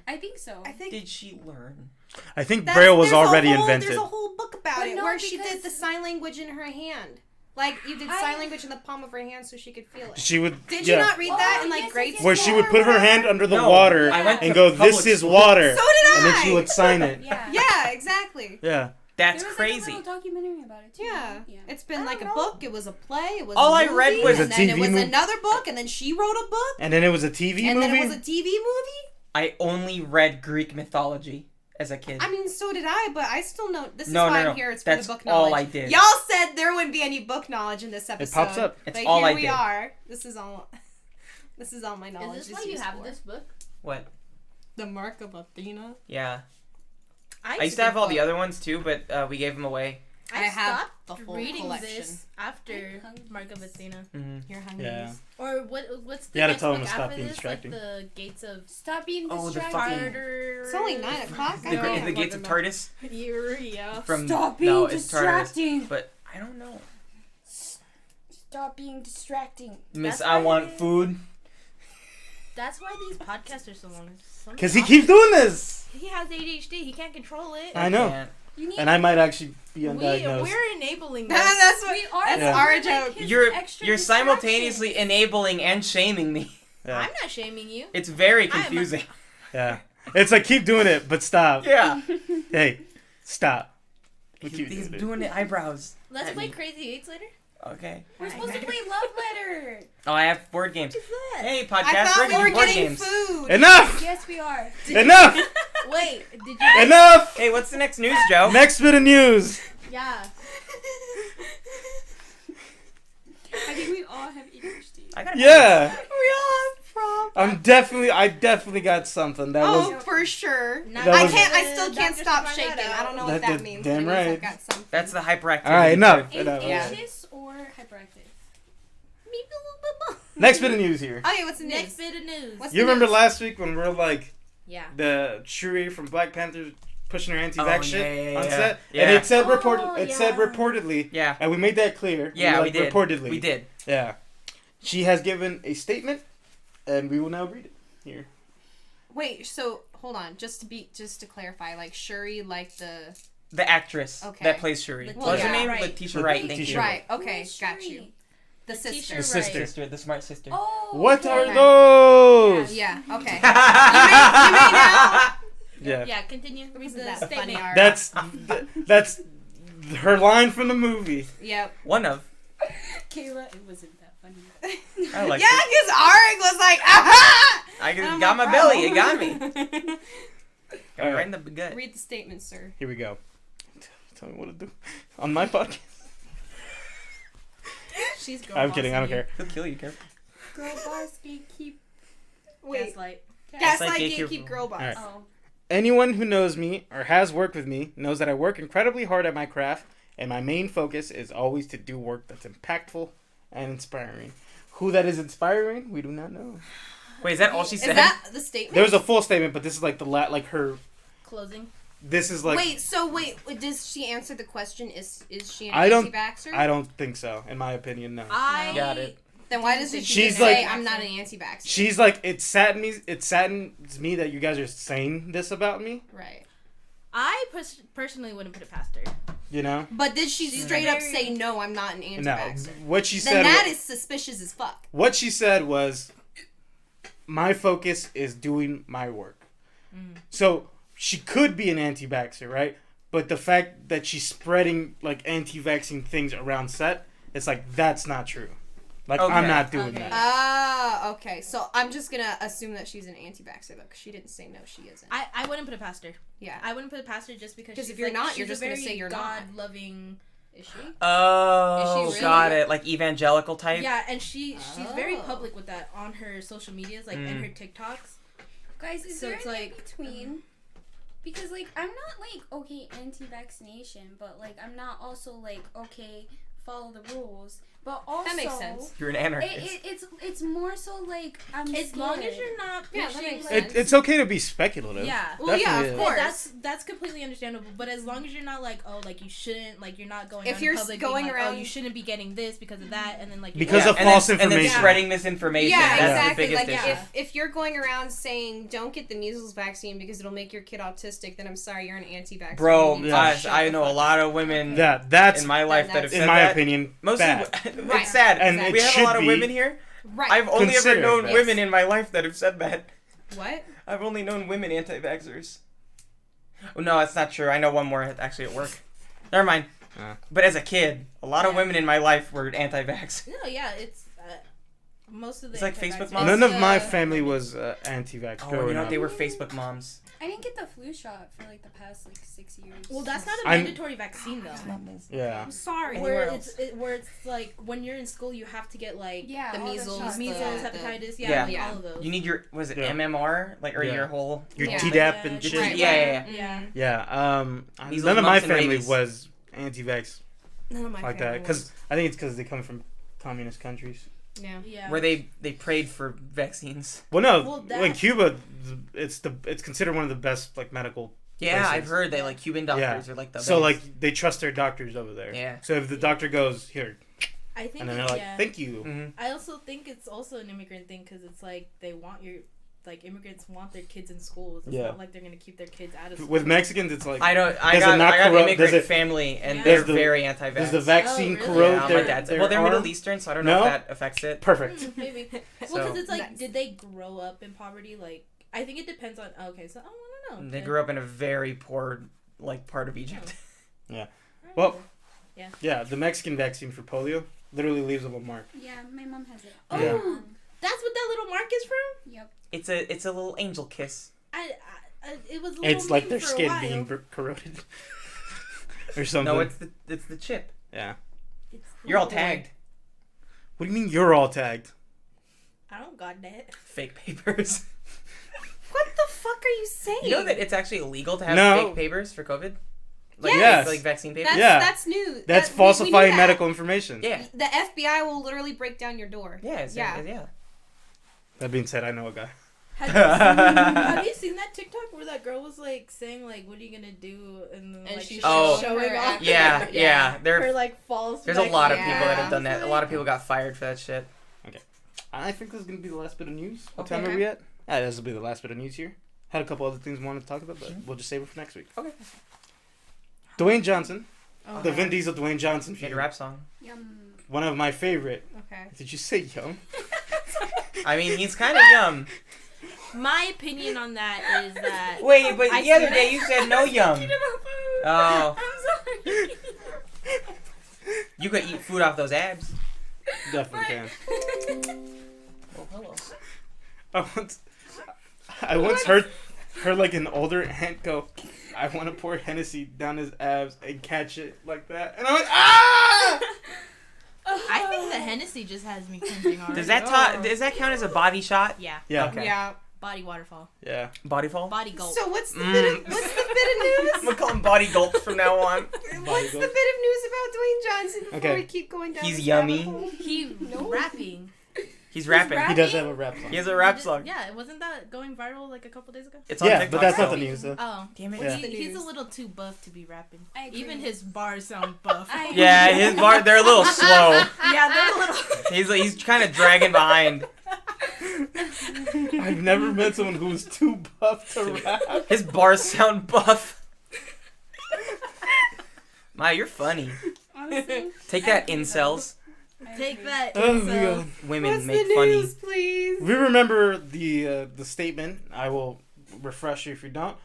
I think so. I think did she learn? I think that's- Braille was there's a already whole- invented. There's a whole book about But it no, where she did because- the sign language in her hand. Like you did sign language in the palm of her hand so she could feel it. She would. Did yeah. you not read that in like yes, grade yes, school? Where she would or put her whatever? hand under the No, water I went to and go, public "This is school." water," So did I. and then she would sign it. Yeah. Yeah, exactly. Yeah. That's There was crazy. Like a little documentary about it too. Yeah. Yeah. It's been I like a don't know. book, it was a play, it was All a I movie, read was- and It was a then it TV was movie. another book, and then she wrote a book, And then it was a TV and movie. then it was a TV movie. I only read Greek mythology as a kid. I mean, so did I, but I still know. This is No, why no, I'm no. here. It's for That's the book all knowledge. I did. Y'all said there wouldn't be any book knowledge in this episode. pops up. It's but all here I we did. are. This is all. This is all my knowledge. Is this why you used have for. this book? What? The Mark of Athena. Yeah. I used to have all the other ones too, but we gave them away. I have stopped the whole reading collection. this after Mark of Athena. Mm-hmm. You're hungry. Yeah. Or what's the You gotta next tell him book to stop after being this? distracting. Like the Gates of Stop being Oh, the distracted. fucking- It's only 9 o'clock. The, I the Gates of Tardis Yeah. from Stop being no, it's Tardis, distracting. but I don't know. Stop being distracting. Miss, That's I why want they- food. That's why these podcasts are so long. Because he keeps doing this. He has ADHD. He can't control it. I know. Can't. You need. And I might actually be undiagnosed. We're enabling this. That's what We are. That's Yeah. our We're joke. like his You're extra simultaneously distraction. enabling and shaming me. Yeah. I'm not shaming you. It's very I'm- confusing. Yeah. It's like, keep doing it, but stop. Yeah. Hey, stop. We He's, keep he's doing it. doing the eyebrows. Let's at play me. Crazy Eights later. Okay. We're supposed to play Love Letter. Oh, I have board games. What is that? Hey, I podcast, thought we we're were board getting games. food. Enough! Yes, we are. Enough! Wait, did you? Enough! Hey, what's the next news, Joe? Next bit of news. Yeah. I think we all have ADHD. I got Yeah. We all have problems. I definitely got something. That Oh, was for sure. Not That I was- can't. I still can't Doctors stop find that shaking. out. I don't know what That- that means. damn but it means right. I've got something. That's the hyperactivity. Alright, enough. Yeah. Anxious or hyperactive? Next bit of news here. Okay, what's the Next next? bit of news. What's You the remember news? last week when we were like Yeah. the Shuri from Black Panther pushing her anti-vax Oh, yeah, shit yeah, on yeah. set, Yeah. and it said Oh, it said yeah. reportedly, Yeah. and we made that clear. Yeah, we like, did. Reportedly, We did. Yeah, she has given a statement, and we will now read it here. Wait. So hold on. Just to clarify, like Shuri, like the The actress Okay. that plays Shuri. Letitia What's her name? Wright. Letitia Wright. Thank Letitia you. right. Okay, Who is got Shuri? you. The Letitia sister. The sister. Sister, the smart sister. Oh. What okay. are Okay. those? Yeah. Okay. you may now. Yeah. Yeah. Continue. Read Isn't the that funny? statement. Art? That's her line from the movie. Yep. One of. Kayla, it wasn't that funny. I liked yeah, it. because Arik was like, aha! I And I'm got like, my belly. It "Bro." got me. Got me Alright. right in the gut. Read the statement, sir. Here we go. Tell me what to do on my podcast. She's girl I'm kidding. I don't bossing care. He'll kill you, Kevin. Girl boss gatekeep. you. Wait. Gaslight. Gaslight gatekeep- gatekeep girl boss. Alright. Oh. Anyone who knows me or has worked with me knows that I work incredibly hard at my craft, and my main focus is always to do work that's impactful and inspiring. Who that is inspiring, we do not know. Wait, is that all she Is said? that the statement? There was a full statement, but this is like the like her. Closing. this is like. Wait, does she answer the question? Is she an I don't- anti-vaxxer? I don't think so. In my opinion, no. Got it. Then why doesn't she She's just like- say I'm not an anti-vaxxer? She's like, it saddens me that you guys are saying this about me. Right. I personally wouldn't put it past her. You know. But did she She's straight up very- say no? I'm not an No. anti-vaxxer. What she Then said. that is suspicious as fuck. What she said was, my focus is doing my work. So she could be an anti-vaxxer, right? But the fact that she's spreading like anti-vaccine things around set, it's like that's not true. Like I'm Okay. not doing Okay. that. Ah, okay. So I'm just gonna assume that she's an anti-vaxxer though, because she didn't say no. She isn't. I wouldn't put it past her. Yeah. I wouldn't put it past her just because. 'Cause she's if you're like, not, she's you're a just gonna very say you're not. God-loving. Is she? Oh, Is she got really? it. Like evangelical type. Yeah, and she's very Oh. public with that on her social medias, like and her TikToks. Guys, is So there it's an like- in-between? Because, like, I'm not, like, okay, anti-vaccination, but, like, I'm not also, like, okay, follow the rules. But also... That makes sense. You're an anarchist. It's more so, like, I'm As long as scared. you're not Yeah, that pushing, makes like, sense. It's okay to be speculative. Yeah. Well, yeah, Definitely of is. course. That's completely understandable. But as long as you're not like, oh, like you shouldn't, like you're not going. If out you're in public going being like, around- oh, you shouldn't be getting this because of that, and then like Because Yeah, of and false then, And information. then spreading misinformation. Yeah, That's exactly. the biggest Like issue. if you're going around saying don't get the measles vaccine because it'll make your kid autistic, then I'm sorry, you're an anti-vaxxer. Bro, You need to Yeah. shut I the know a fuck lot up. of women That's in my life that have that's- said in my that. opinion Mostly, bad. Right. it's sad. And we it have a should lot of be women here. Right. I've only ever Considered, known yes. women in my life that have said that. What? I've only known women anti-vaxxers. Oh, no, that's not true. I know one more actually at work. Never mind. But as a kid, a lot of Yeah. women in my life were anti-vax. No, yeah, it's most of the. It's like anti-vaxxers- Facebook moms? None of my the- family was anti-vax Oh, growing you know, up. they were Facebook moms. I didn't get the flu shot for, like, the past, like, 6 years. Well, that's not a I'm- mandatory vaccine though. Yeah. I'm sorry. Anywhere Where it's like when you're in school, you have to get like Yeah, The all measles, shots. measles, the- hepatitis, Yeah. yeah, like Yeah. all of those. You need your, was it Yeah. MMR? Like, or Yeah. your whole... Your Yeah. Tdap and Yeah, shit. Right, Yeah, right. yeah, Mhm. Yeah. Measles, None of my mumps, and family rabies. was anti-vax None of my like family that because I think it's because they come from communist countries. was. Yeah. Yeah. Where they prayed for vaccines. Well, no, Well, in that- Cuba, it's considered one of the best like medical. Yeah, places. I've heard that, like, Cuban doctors are, like, the So best. like they trust their doctors over there. Yeah. So if the doctor goes here, I think and then they're like, yeah. "Thank you." Mhm. I also think it's also an immigrant thing because it's like they want immigrants want their kids in schools. It's Yeah. not like they're gonna keep their kids out of school. With Mexicans, it's like I Does got it not I got corrupt- immigrant does it- family, and Yeah. they're Does the- very anti-vax. does the vaccine Oh, really? corrode Yeah, their, my dad's... their Well, they're arm? Middle Eastern, so I don't know No? if that affects it. Perfect. Maybe. Well, So- because it's like, Nice. did they grow up in poverty? Like, I think it depends on. Okay, so I don't know. They grew up in a very poor, like, part of Egypt. Well, yeah, the Mexican vaccine for polio literally leaves a little mark. Yeah, my mom has it. Oh, Yeah. that's what that little mark is from. Yep. It's a little angel kiss. It was. A little It's like meme their for a skin while. being corroded or something. No, it's the chip. yeah. It's You're all boy. tagged. What do you mean you're all tagged? I don't got that. Fake papers. What the fuck are you saying? You know that it's actually illegal to have No. fake papers for COVID? Yes. Like vaccine papers? That's Yeah. new. That's We knew falsifying that. medical information. Yeah. The FBI will literally break down your door. Yeah. Yeah. That being said, I know a guy. Have you seen that TikTok where that girl was like saying like, "What are you gonna do?" And then And like she's Oh. showing her off. act- Yeah. Yeah. Her There, like false. there's a lot of Yeah. people that have done that. A lot of people got fired for that shit. I think this is gonna be the last bit of news. What Okay. time are we at? This will be the last bit of news here. Had a couple other things we wanted to talk about, but we'll just save it for next week. Okay. Dwayne Johnson, Oh, the Vin Diesel Dwayne Johnson Made a feud. rap song. Yum. One of my favorite. Okay. Did you say yum? I mean, he's kind of yum. My opinion on that is that. Wait, but I the other see- day you said no yum. Oh. I'm sorry. You could eat food off those abs. Definitely can. Oh, hello. I once heard like an older aunt go, "I want to pour Hennessy down his abs and catch it like that," and I went, "Ah!" I think the Hennessy just has me cringing already. Does that count as a body shot? Yeah. Yeah, Okay. Yeah. Body waterfall. yeah. Body fall? Body gulp. So what's the bit of I'm news? gonna call him body gulp from now on. What's the bit of news about Dwayne Johnson before Okay. we keep going down? He's this yummy. rabbit hole? He rapping. He's rapping. rapping? He does have a rap song. He has a rap song. Yeah, wasn't that going viral like a couple days ago? It's on Yeah, TikTok but that's not still. the news though. Oh, Damn it. Yeah. he's a little too buff to be rapping. I agree. Even his bars sound buff. I- Yeah, his bar they're a little slow. Yeah, they're a little. He's kind of dragging behind. I've never met someone who was too buff to rap. His bars sound buff. Ma, you're funny. Honestly, Take that, incels. I Take agree. that. Oh my incel. god. Women What's make the funny. news, please? We remember the statement. I will refresh you if you don't.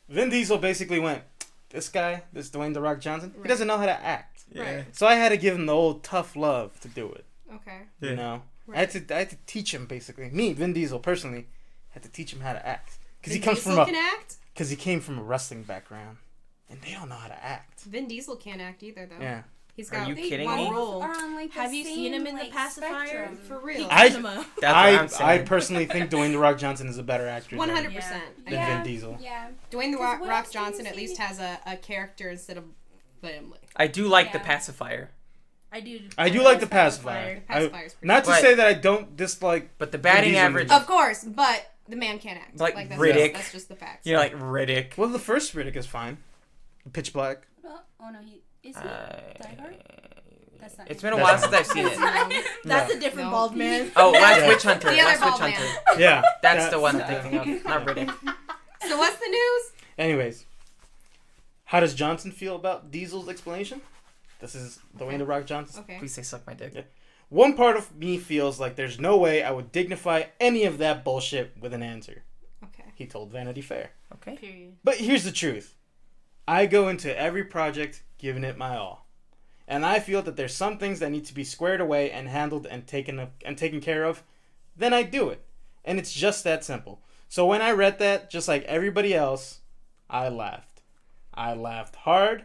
Vin Diesel basically went, this Dwayne The Rock Johnson, he Right. doesn't know how to act. Right. So I had to give him the old tough love to do it. Okay. You know? Right. I had to teach him basically. Me, Vin Diesel, personally, had to teach him how to act. Because he Vin comes Diesel from can act? Because he came from a wrestling background. And they don't know how to act. Vin Diesel can't act either, though. Yeah. He's Are got you kidding one me? role. Are on, like, the Have you seen same, him in the like, pacifier? spectrum. For real. I- Cinema. That's what I'm I saying. personally think Dwayne The Rock Johnson is a better actor 100%. than Yeah. Vin Diesel. Yeah. Dwayne The 'Cause Rock, what Rock else do you Johnson at see? least has a character instead of family. I do like the Yeah. pacifier, I do. I do like the pacifier. Pacifier's pretty Not to But- say that I don't dislike. but the batting Diesel average. movies. Of course, but the man can't act. Like that's Riddick. That's just the facts. You know, like Riddick. Well, the first Riddick is fine. Pitch Black. Oh no, is he? Die Hard? That's not It's him. been a while since I've seen it. That's Yeah. a different No. bald man. Oh, Last Yeah. Witch Hunter. The other Last Witch bald Hunter. man. Yeah. That's the one I'm thinking of. Not Riddick. So what's the news? Anyways, how does Johnson feel about Diesel's explanation? This is Dwayne The Rock Johnson. Okay. Please say suck my dick. Yeah. One part of me feels like there's no way I would dignify any of that bullshit with an answer. Okay. He told Vanity Fair. Okay. Period. But here's the truth. I go into every project giving it my all. And I feel that there's some things that need to be squared away and handled and taken care of. Then I do it. And it's just that simple. So when I read that, just like everybody else, I laughed. I laughed hard.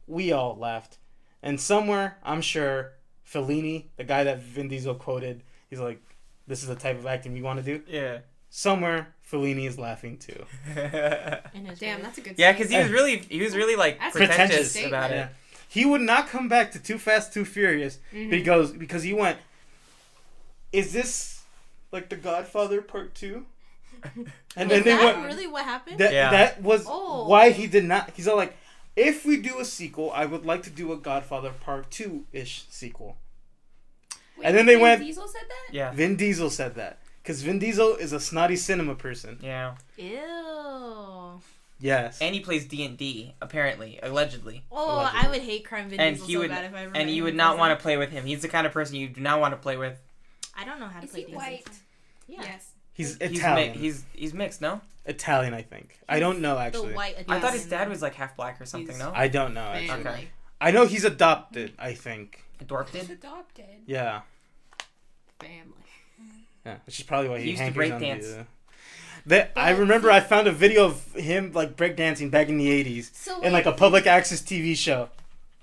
We all laughed. And somewhere, I'm sure, Fellini, the guy that Vin Diesel quoted, he's like, this is the type of acting we want to do. Yeah. Somewhere, Fellini is laughing too. In his Damn, face. that's a good. Yeah, scene. because he was really like That's a pretentious pretentious about Yeah. it. He would not come back to Too Fast, Too Furious because he went, is this like The Godfather Part 2? And then Is they that went, really what happened? that was Oh. why he did not. He's all like, if we do a sequel, I would like to do a Godfather Part 2-ish sequel. Wait, And then they Vin went- Diesel said that? Yeah. Vin Diesel said that. Because Vin Diesel is a snotty cinema person. Yeah. Ew. Yes. And he plays D&D, apparently, allegedly. Oh, Allegedly. I would hate Crime Vin And Diesel he so would, bad if I ever and met you him would in not person. want to play with him. He's the kind of person you do not want to play with. I don't know how to Is play he D&D. white? Yeah. Yes. He's He's Italian. He's mixed, no? Italian, I think. I don't know, actually. The white I thought his Italian. dad was like half black or something, He's- no? I don't know, actually. Family. Okay. I know he's adopted, I think. Adopted? Adopted. Yeah. Family. Yeah, which is probably why He he used to hankers break on dance. I remember I found a video of him like breakdancing back in the 80s So in like a public access TV show.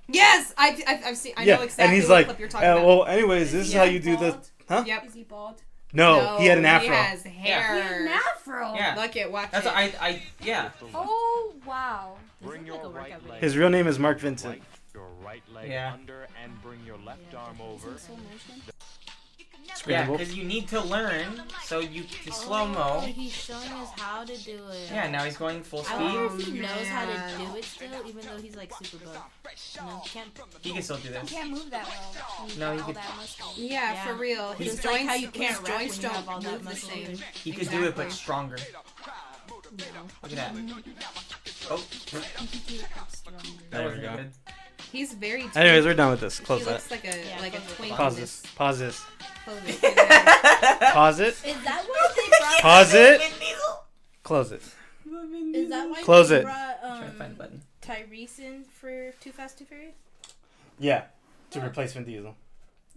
Yes, I've seen. I yeah, know exactly and he's what like, clip you're talking about. well, anyways, this is how you do the. bald? Huh? Yep. Is he bald? No, he had an afro. He has hair. He had an afro. Yeah. Look it, watch That's it. yeah. Oh wow. This Bring looks like your a right workout leg video. His real name is Mark Vincent. right, your right leg Yeah. under and bring your left arm over. Is it slow motion? Yeah, Scramble. because you need to learn, so you Oh, slow-mo. he's showing us how to do it. Yeah, now he's going full I wonder speed. if he knows how to man. do it still, even though he's like super buff. No, he can't. He can still do He this. can't move that well. He's No, got he all could- that muscle. Yeah, Yeah. for real. His Just like joints, how you can't his rap when joints you don't have all that move the muscle. same. He could do it, but Exactly. stronger. Look at that. Oh, He could do it but stronger. that There we wasn't go. good. He's very. Anyways, we're done with this. He Close that. looks like a Yeah, like a close it. twink. Pause this. Pause this. Close it. Pause it. Is that why they brought? Pause it. Close it. Is that why Close they it. brought Trying to find a button. Tyrese in for Too Fast, Too Furious? Yeah, to replace Vin Diesel.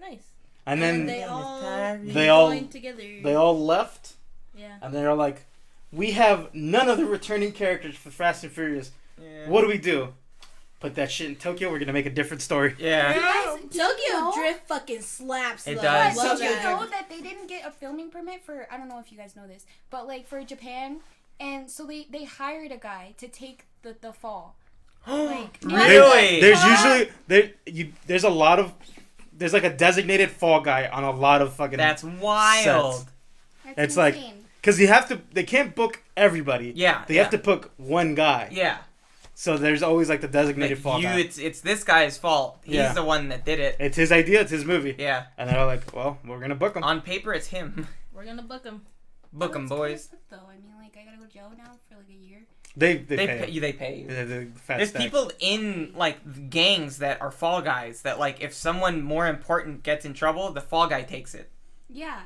Nice. And And then they all they all joined together. they all left, Yeah. and they're like, we have none of the returning characters for Fast and Furious. Yeah. What do we do? Put that shit in Tokyo. We're gonna make a different story. Yeah. Tokyo Drift fucking slaps. It though. does. I love Did you that. know that they didn't get a filming permit for? I don't know if you guys know this, but like for Japan, and so they hired a guy to take the fall. Like Really? There's usually there's a lot of there's like a designated fall guy on a lot of fucking. That's wild. Sets. That's It's like- insane. Because they can't book everybody. Yeah. They have to book one guy. Yeah. So there's always like the designated Like, fall guy. it's this guy's fault. He's Yeah. the one that did it. It's his idea. It's his movie. Yeah. And they're like, well, we're gonna book him. On paper, it's him. We're gonna book him. Book him, That's boys. kinda fucked, though. I mean, like, I gotta go to jail now for like a year. They They pay. pay you. They pay you. The fat There's stacks. people in like gangs that are fall guys that like if someone more important gets in trouble, the fall guy takes it. Yeah.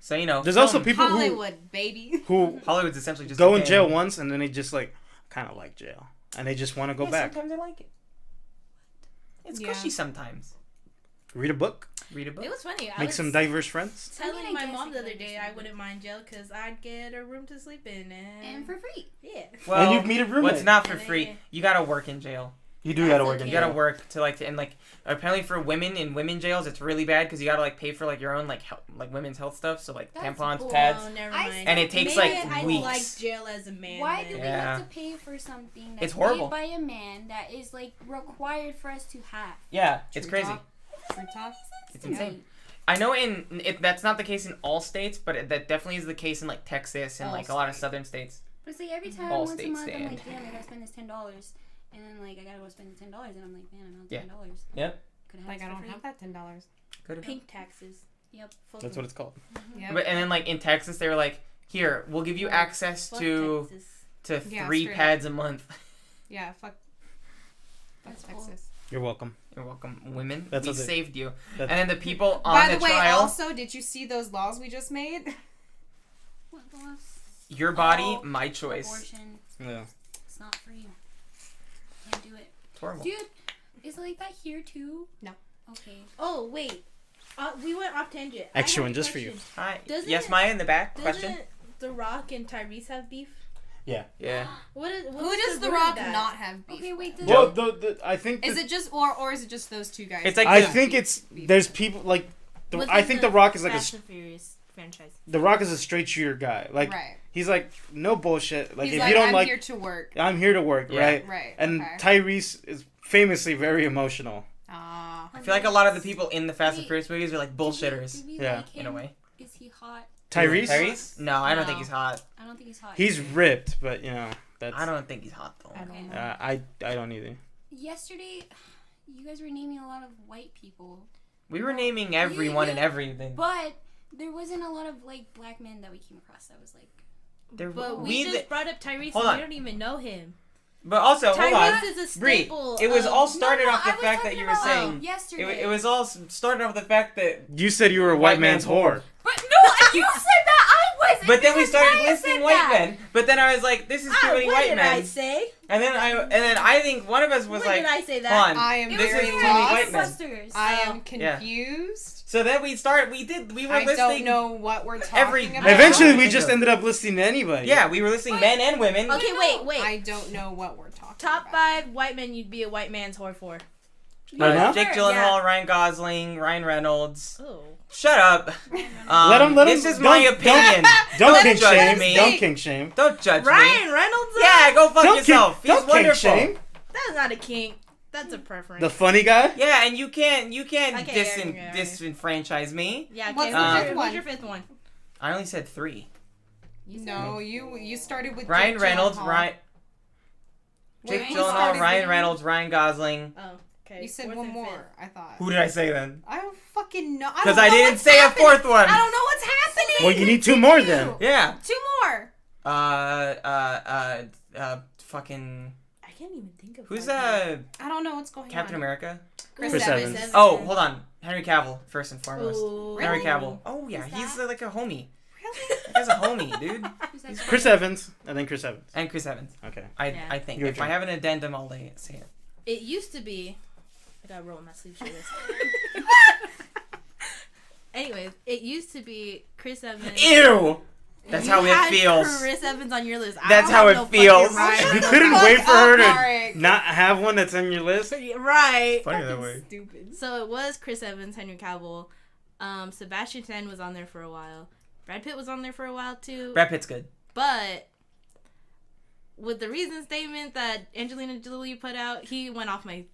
So you know. There's also film. people Hollywood, baby. who Hollywood's essentially just go a in gang. jail once and then they just like kind of like jail and they just want to go Yeah, back. Sometimes I like it. It's Yeah. cushy sometimes. Read a book. Read a book. It was funny. I Make was some diverse friends. I mean, telling I my guess mom I the could other day I understand wouldn't mind jail because I'd get a room to sleep in And for free. yeah. Well, and you meet a roommate. what's not for And then- free? You gotta work in jail. You do That's gotta work in You okay. gotta jail. work and like apparently for women in women jails it's really bad because you gotta like pay for like your own like like women's health stuff so like That's tampons, cool. pads. Oh, never I mind. And it takes, Maybe like, I weeks. like jail as a man. Why then. do we Yeah. have to pay for something that's It's horrible. made by a man that is like required for us to have? Yeah, it's True crazy. talk. True talk. It's Yeah. insane. I know that's not the case in all states, but that definitely is the case in like Texas and All like a lot of states. southern states. But it's like every time All once a states month I'm stand. like, damn, I gotta spend this $10, and then like I gotta go spend the $10, and I'm like, man, I'm out Yeah. $10. Yep. Could have Like I this for don't free. have that $10. Good. Pink taxes. Yep. Fuck That's them. what it's called. Yeah. But and then like in Texas they were like, here we'll give you Fuck- access fuck to Texas. Yeah, 3 straight up. pads a month. Yeah. Fuck. That's Fuck cool. Texas. You're welcome. You're welcome, women. That's we what they- saved you. That's- And then the people on By the the way, trial, also, did you see those laws we just made? What was your body, Oh, my choice. abortion? Yeah. It's not for you. Can't do it, It's horrible. dude. Is it like that here too? No. Okay. Oh wait, we went off tangent. I Extra have a one just for you. question. Hi. Doesn't Yes, it- Maya in the back. Doesn't Question. The Rock and Tyrese have beef? Yeah. What Who was does The root of Rock that? not have beef? Okay, wait. with? The, Well, I think Is it just or is it just those two guys? It's like I the- think it's there's people like Was I it think the Rock is like Fast and Furious franchise. The Rock is a straight shooter guy. Like right. he's like no bullshit. Like He's if like, you don't I'm like here to work. I'm here to work, Yeah. right? Right. And okay. Tyrese is famously very emotional. Ah. I feel like a lot of the people in the Fast and Wait. Furious movies are like bullshitters Did we Yeah. like in a him? way. Is he hot? Tyrese? Tyrese? No, I don't No. think he's hot. I don't think he's hot. He's ripped, but you know that's I don't think he's hot though. I don't Okay. know. I don't either. Yesterday, you guys were naming a lot of white people, We were naming everyone and Yeah. everything. but there wasn't a lot of like black men that we came across that was like. There, But we we just brought up Tyrese Hold and on. we don't even know him. but also hold Tyrese on. is a Bree, staple. it was of- all started No, off the I was fact that talking you were about saying yesterday. it was all started off the fact that You said you were a white man's whore. But no, you said that I wasn't. but then we because started Maya listing said white that. men. But then I was like, this is too many what white did men. I say? And then I think one of us was When like, did I say that? hold on, I am It this was is very too in many lost. white men. Ghostbusters. I Oh. am confused. So then we were I listing don't know what we're talking every- about. Eventually, we Think just of- ended up listing anybody. Yeah, we were listing men and women. Okay, wait. I don't know what we're talking Top about. 5 white men you'd be a white man's whore for. Right now? Jake Gyllenhaal, Ryan Gosling, Ryan Reynolds. Oh. Shut up. Let him. This is my don't- opinion. Don't Don't kink judge shame. me. Don't kink shame. Don't judge me. Ryan Reynolds? Yeah, go fuck Don't yourself. kink. He's Don't kink wonderful. shame. That's not a kink. That's a preference. The funny guy. Yeah, and you can't Okay, disenfranchise me. yeah, What's okay. the What's fifth your one? fifth one? I only said 3. No, you started with Ryan Jake Reynolds, Gyllenhaal. Ryan, Wait, Jake who Gyllenhaal, started Ryan with- Reynolds, Ryan Gosling. Oh, okay. You said Fourth one and more. fifth. I thought. Who did I say then? I don't fucking know. Because I didn't say a fourth one. I don't know what's happening. Well, you need 2 more then. Yeah. 2 more. Fucking. I can't even think of Who's white men. I don't know what's going Captain on. America? Chris Chris Evans. Evans. Oh, hold on. Henry Cavill, first and foremost. Ooh. Henry Really? Cavill. Oh yeah, Who's he's that? like a homie. Really? That guy's a homie, dude. Who's that? Chris Evans, and then Chris Evans. And Chris Evans. Okay. I Yeah. think Your if I turn. have an addendum, I'll say it. It used to be. I gotta roll my sleeves for this. Anyways, it used to be Chris Evans. Ew. That's You how it had feels. Chris Evans on your list. I That's don't how have it no fucking feels. right. You couldn't wait for her to Marek. not have one that's on your list. Right. Funny that way. Stupid. So it was Chris Evans, Henry Cavill. Sebastian Stan was on there for a while. Brad Pitt was on there for a while too. Brad Pitt's good. But with the reason statement that Angelina Jolie put out, he went off my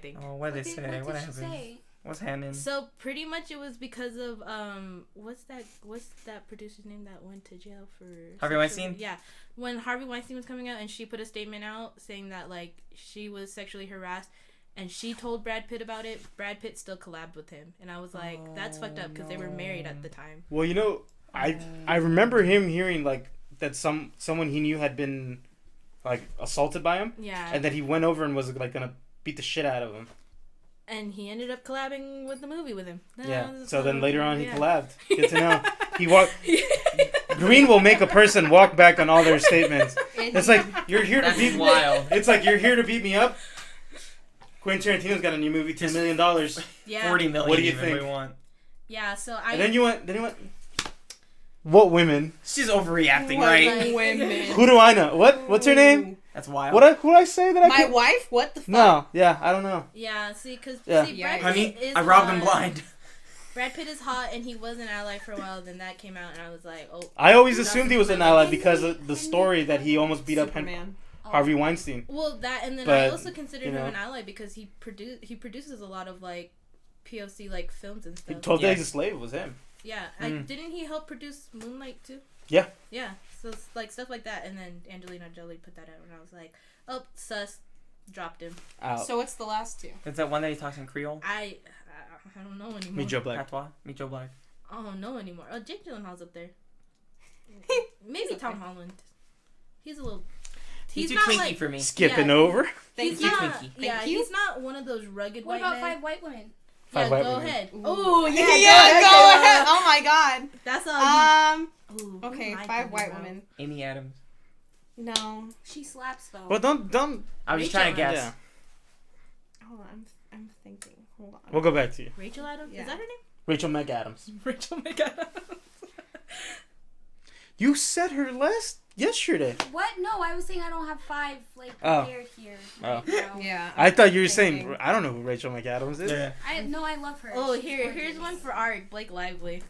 thing. Oh, what did they say? What What did she happened? say? What's happening? So pretty much it was because of what's that producer's name that went to jail for Harvey Weinstein? Yeah, when Harvey Weinstein was coming out and she put a statement out saying that like she was sexually harassed, and she told Brad Pitt about it. Brad Pitt still collabed with him, and I was like, that's fucked up because they were married at the time. Well, you know, I remember him hearing like that someone he knew had been like assaulted by him. Yeah, And then he went over and was like gonna beat the shit out of him. and he ended up collabing with the movie with him. Yeah. So then later on he Yeah. collabed. Good to know. He walked. Green will make a person walk back on all their statements. It's like you're here to That's beat. wild. It's like you're here to beat me up. Quentin Tarantino's got a new movie, $10 million. Yeah. 40 million. What do you even think? We want. Yeah. So And then you went. What women? She's overreacting, What right? women? Who do I know? What's her name? That's wild. Who did I say that I My could? wife? What the fuck? No. Yeah, I don't know. Yeah. See, because Yeah. Brad Honey, Pitt is I robbed him hot. blind. Brad Pitt is hot, and he was an ally for a while. Then that came out, and I was like, oh. I always assumed he was an ally because of the story that he almost beat up Superman. Harvey Weinstein. Well, that, and then But, I also considered you him know. an ally because he produces a lot of like POC like films and He stuff. 12 Yeah. Days a Slave was him. Yeah, didn't he help produce Moonlight too? Yeah. Yeah, so it's like stuff like that, and then Angelina Jolie put that out, and I was like, oh, sus, dropped him. Out. So what's the last two? It's that one that he talks in Creole. I don't know anymore. Meet Joe Black. Patois. Meet Joe Black. I don't know anymore. Oh, Jake Gyllenhaal's up there. Maybe okay. Tom Holland. He's a little. He's too not twinky like, for me. Skipping Yeah. over. Thank He's you. not. Twinkie. Yeah, Thank you. he's not one of those rugged What white about men. 5 white women? Yeah, Five white go women. ahead. Ooh. Oh Yeah, yeah, go ahead. Oh my god. That's all. Ooh, Okay, who am I 5 thinking white about? women. Amy Adams. No. She slaps though. Well, don't. I was just Rachel trying to guess. Yeah. Hold on. I'm thinking. Hold on. We'll go back to you. Rachel Adams. Yeah. Is that her name? Rachel McAdams. Rachel McAdams. You said her yesterday. What? No, I was saying I don't have 5 like Oh. prepared here. Oh. Right now. Yeah. I thought you were Thinking. saying. I don't know who Rachel McAdams is. Yeah. I love her. Oh, She's here's gorgeous. one for Art. Blake Lively.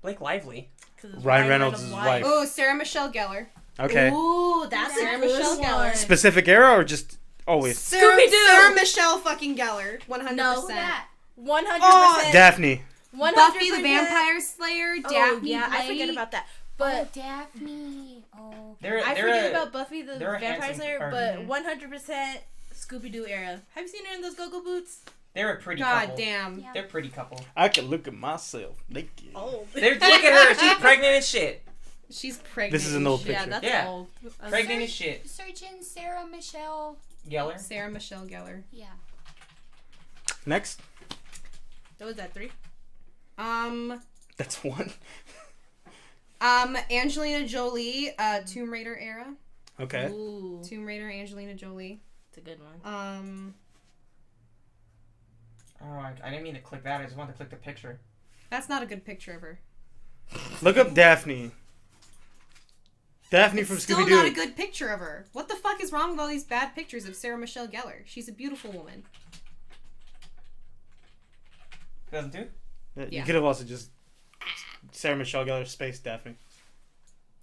Blake Lively. 'Cause it's Ryan Reynolds' wife. Oh, Sarah Michelle Gellar. Okay. Ooh, that's Sarah a good Michelle one. Gellar. Specific era or just always? Sarah Scooby-Doo. Michelle fucking Gellar. 100%. No. Who's that? 100%. Oh, Daphne. 100%. Buffy the Vampire Slayer. Oh, Daphne yeah, I Blake. forget about that. Oh, But Daphne. Oh. They're I forget about Buffy the they're a Vampire handsome Slayer, pair. but 100% Scooby-Doo era. Have you seen her in those go-go boots? They're a pretty God couple. damn. Yeah. They're a pretty couple. I can look at myself naked. Oh. They're look at her. She's pregnant as shit. She's pregnant. This is an old Yeah, picture. that's Yeah. old. Pregnant as shit. Search in Sarah Michelle. Geller. Sarah Michelle Gellar. Yeah. Next. What was that, 3? That's one. Angelina Jolie, Tomb Raider era. Okay. Ooh. Tomb Raider, Angelina Jolie. It's a good one. Oh, I didn't mean to click that. I just wanted to click the picture. That's not a good picture of her. Look up Daphne. Daphne It's from still Scooby not a Doo. good picture of her. What the fuck is wrong with all these bad pictures of Sarah Michelle Gellar? She's a beautiful woman. 2002? You Yeah. could have also just Sarah Michelle Gellar space Daphne.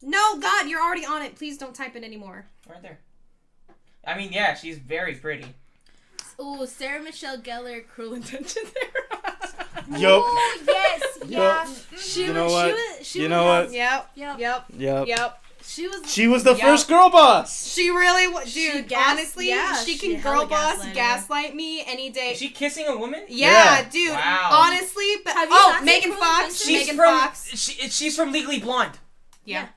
No, God, you're already on it. Please don't type it anymore. Right there. I mean, yeah, she's very pretty. Ooh, Sarah Michelle Gellar, Cruel Intentions era. Yup. Oh, yes. Yeah. She You know was, what? She You was, know what? Yep. Yep. Yep. Yep. Yep. She was. She was the Yup. first girl boss. She really was. She Dude, gas- honestly, yeah, she she can hella girl boss, gaslighted her. gaslight me any day. Is she kissing a woman? Yeah, Yeah. dude. Wow. Honestly, but Have you not seen Megan Cruel Fox. Intentions? She's Megan from Fox. she's from Legally Blonde. Yeah.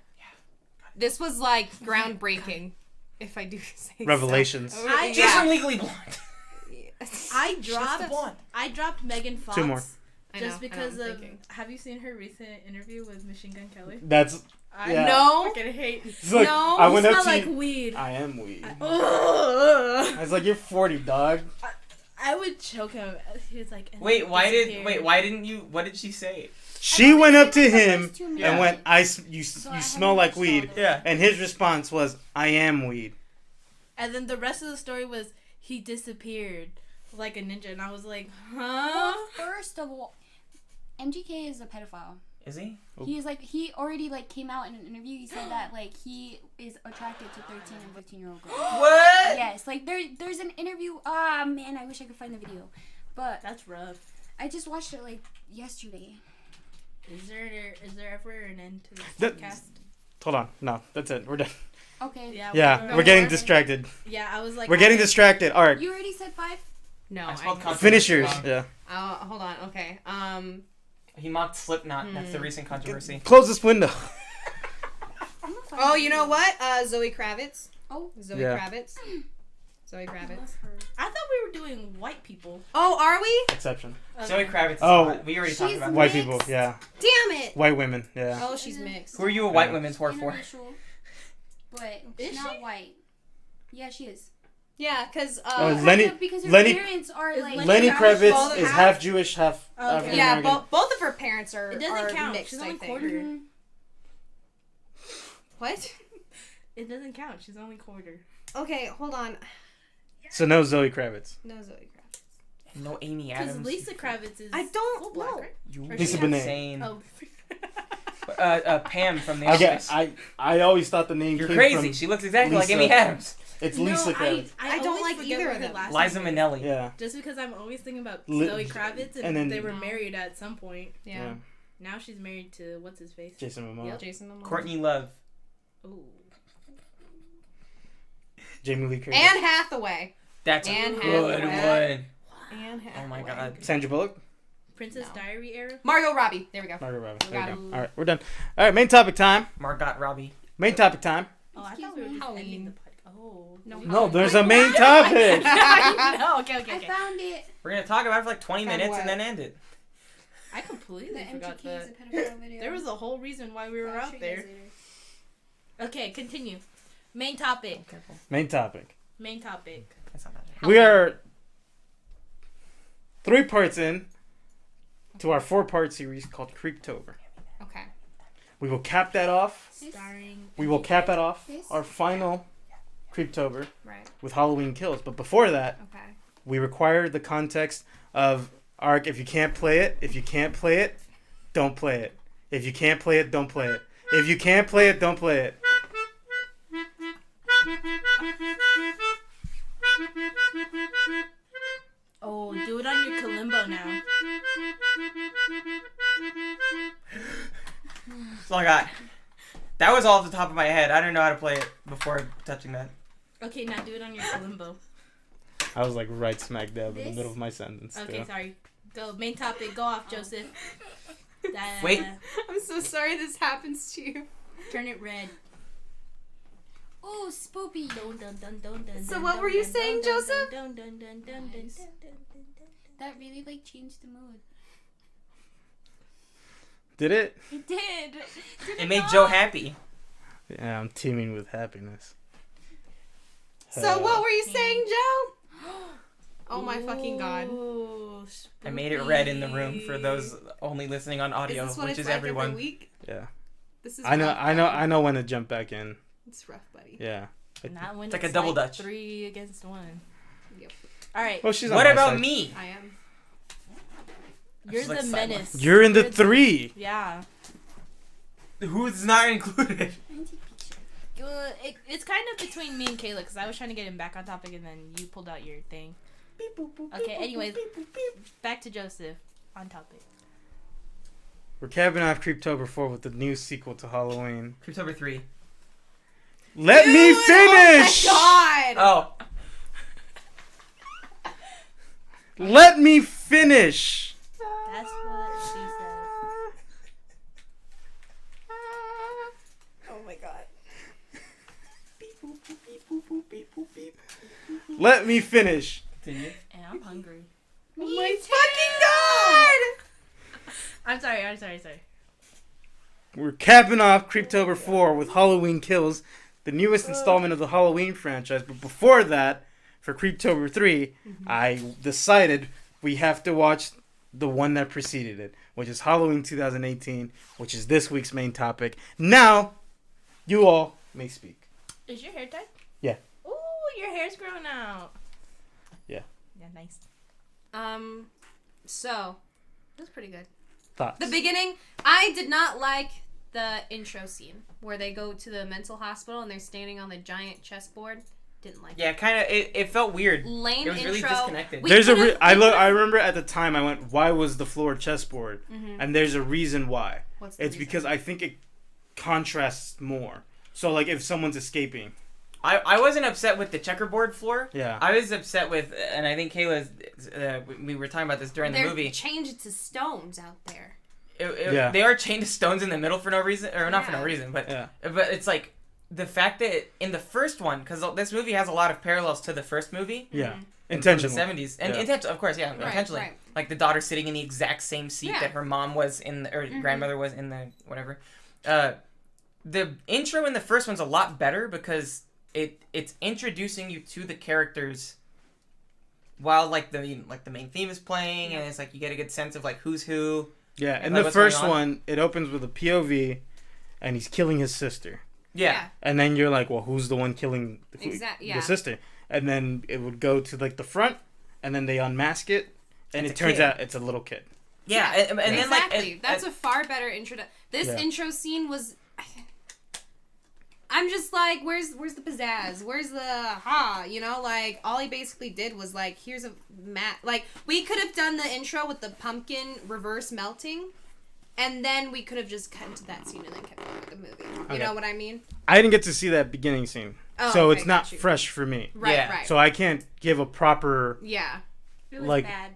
This was like groundbreaking, if I do say so. Revelations. I- She's Yeah. from Legally Blonde. I She's the dropped. blonde. I dropped Megan Fox. Two more. I know, Just because I know, I'm of. thinking. Have you seen her recent interview with Machine Gun Kelly? That's. I Yeah. No. fucking hate. It's like, No. I You went up smell to like you. weed. I am weed. I Ugh. was like, you're 40, dog. I would choke him. He was like. and Wait, then why disappeared. didn't you? What did she say? She went up to him First 2 and minutes. went, you So I smell haven't like watched all weed. of it. Yeah. And his response was, I am weed. And then the rest of the story was he disappeared like a ninja, and I was like, huh? Well, first of all, MGK is a pedophile. Is he? He is like he already like came out in an interview. He said that like he is attracted to 13 and 15-year-old girls. What? Yes, like there's an interview. Ah man, I wish I could find the video, but That's rough. I just watched it like yesterday. Is there ever an end to this That- podcast? Hold on. No, that's it. We're done. Okay. Yeah, we're getting distracted. Yeah, I was like. We're getting distracted. All right. You already said 5? No, I spelled know. controversy Finish yours. wrong. Yeah. Hold on. Okay. He mocked Slipknot. That's the recent controversy. Close this window. I'm not Oh, you know what? Zoe Kravitz. Oh. Zoe Yeah. Kravitz. Zoe Kravitz. I thought we were doing white people. Oh, are we? Exception. Zoe Kravitz. Is Oh. hot. We already talked She's about White that. people. Yeah. Damn it! White women. Yeah. Oh, she's mixed. Who are you a white Yeah. women's whore for? Interracial, but Is she's not she? white. Yeah, she is. Yeah, because Oh, Lenny- because her Lenny- parents are Is like Lenny Kravitz Kravitz both is half? half Jewish, half Okay. African yeah, American. both of her parents are. It doesn't are count. Mixed, She's I only think. quarter. Mhm. What? It doesn't count. She's only quarter. Okay, hold on. So no Zoe Kravitz. No Zoe Kravitz. No Amy Because Adams. Lisa Kravitz is. I don't full black, know. right? You Or Lisa she- Bonet. insane. Oh. Pam from The I Office. always thought the name You're came crazy. from. She looks exactly like Lisa. Amy Adams. It's No, Lisa Kravitz. I don't always like forget either what of her them. last Liza name is. Minnelli. Yeah. Just because I'm always thinking about Li- Zoe Kravitz and, and then- they were married at some point. Yeah. Now she's married to what's his face? Jason Momoa. Yep. Jason Momoa. Courtney Love. Ooh. Jamie Lee Curtis. Anne Hathaway. That's Anne a good Hathaway. one. Anne Hathaway. Oh my god. Sandra Bullock. Princess No. Diary era. Margot Robbie. There we go. Margot Robbie. There you Robbie. go. All right, we're done. All right, main topic time. Margot Robbie. Main topic time. Oh, I Excuse thought we were me. just ending Halloween. the podcast. Oh. No, there's a main topic. No, okay, okay, I okay. found it. We're gonna talk about it for like 20 Found minutes what? and then end it. I The completely forgot MGK that. is a pedophile video. There was a whole reason why we were I'll show out you there. guys later. Okay, continue. Main topic. Careful. Main topic. Main topic. That's not bad. We are 3 parts in to our 4-part series called Creeptober. Okay. We will cap that off. Starring. We will cap that off. This? Our final Creeptober Right. with Halloween Kills. But before that, Okay. we require the context of Ark. If you can't play it, don't play it. If you can't play it, don't play it. If you can't play it, don't play it. Oh, do it on your kalimbo now. That's all I got. That was all off the top of my head. I didn't know how to play it before touching that. Okay, now do it on your kalimbo. I was like right smack dab in the This? middle of my sentence. Okay, still. sorry. Go. Main topic. Go off, Joseph. Wait. I'm so sorry this happens to you. Turn it red. Oh, spoopy. Dun, dun, dun, dun, dun, So dun, what dun, were you dun, saying, dun, Joseph? dun, dun, dun, dun, dun, Nice. dun, dun, dun, dun, dun. That really like changed the mood. Did it? It did. Did It made not? Joe happy. Yeah, I'm teeming with happiness. So what were you saying, Joe? Oh my fucking god. Ooh, I made it red in the room for those only listening on audio, Is this what which it's is like everyone. every week? Yeah. This is I know. rough, I know. buddy. I know when to jump back in. It's rough, buddy. Yeah. Not when It's like a double dutch. 3 against 1. Yep. All right. Oh, she's on What my about side. me? I am. You're She's like the sideline. menace. You're in the 3. Yeah. Who's not included? It's kind of between me and Kayla because I was trying to get him back on topic and then you pulled out your thing. Okay, anyways, back to Joseph on topic. We're capping off Creeptober 4 with the new sequel to Halloween. Creeptober 3. Let me Dude, finish. Oh my god! Oh. Let me finish. That's what she said. Oh my god. Let me finish. Continue. And I'm hungry. Oh my fucking god! I'm sorry. We're capping off Creeptober 4 with Halloween Kills, the newest installment of the Halloween franchise. But before that, for Creeptober 3, I decided we have to watch the one that preceded it, which is Halloween 2018, which is this week's main topic. Now, you all may speak. Is your hair done? Yeah. Ooh, your hair's growing out. Yeah. Yeah, nice. So, it was pretty good. Thoughts? The beginning, I did not like the intro scene where they go to the mental hospital and they're standing on the giant chessboard. Didn't like Yeah, kind of. It felt weird. Lame It was really intro. disconnected. We There's a could've- I remember at the time I went, why was the floor chessboard? Mhm. And there's a reason why. What's the It's reason? because I think it contrasts more. So like if someone's escaping. I wasn't upset with the checkerboard floor. Yeah. I was upset with, and I think Kayla's. We were talking about this during the They're movie. changed to stones out there. Yeah. They are chained to stones in the middle for no reason, or not for no Yeah. reason, but Yeah. but it's like the fact that in the first one, because this movie has a lot of parallels to the first movie. Yeah. From Intentional. the 70s. And Yeah. intentional, of course, yeah, Right, intentionally. right. Like the daughter sitting in the exact same seat Yeah. that her mom was in, or Mhm. grandmother was in the whatever. The intro in the first one's a lot better because it's introducing you to the characters while like the main theme is playing, and it's like you get a good sense of like who's who. Yeah. And, In like, the what's going first on. one, it opens with a POV and he's killing his sister. Yeah. And then you're like, well, who's the one killing Yeah. the sister? And then it would go to like the front and then they unmask it and It's it a turns kid. out it's a little kid. Yeah, and then exactly. like That's a far better intro. This Yeah. intro scene was. I'm just like, where's the pizzazz? Where's the You know, like all he basically did was like, here's a mat. Like we could have done the intro with the pumpkin reverse melting, and then we could have just cut into that scene and then kept going with the movie. You Okay. know what I mean? I didn't get to see that beginning scene. Oh, so okay, it's not got you. fresh for me. Right. Yeah. Right. So I can't give a proper yeah. It was Like- bad.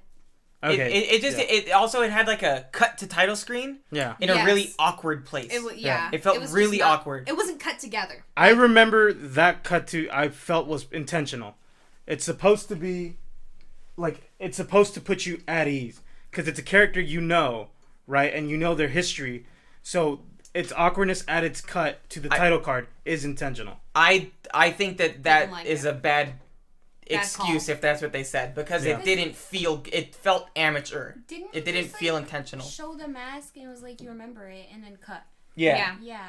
okay. it just yeah. it also it had like a cut to title screen yeah. in a Yes. really awkward place. It was Yeah. yeah. It felt was just really not- awkward. It wasn't cut together. I remember that cut to I felt was intentional. It's supposed to be like it's supposed to put you at ease because it's a character you know, right? And you know their history. So its awkwardness at its cut to the title card is intentional. I think that Didn't like is it. a bad Bad excuse call. if that's what they said because Yeah. it didn't feel it felt amateur. Didn't It you didn't just, feel like, intentional. Show the mask and it was like you remember it and then cut. Yeah. Yeah.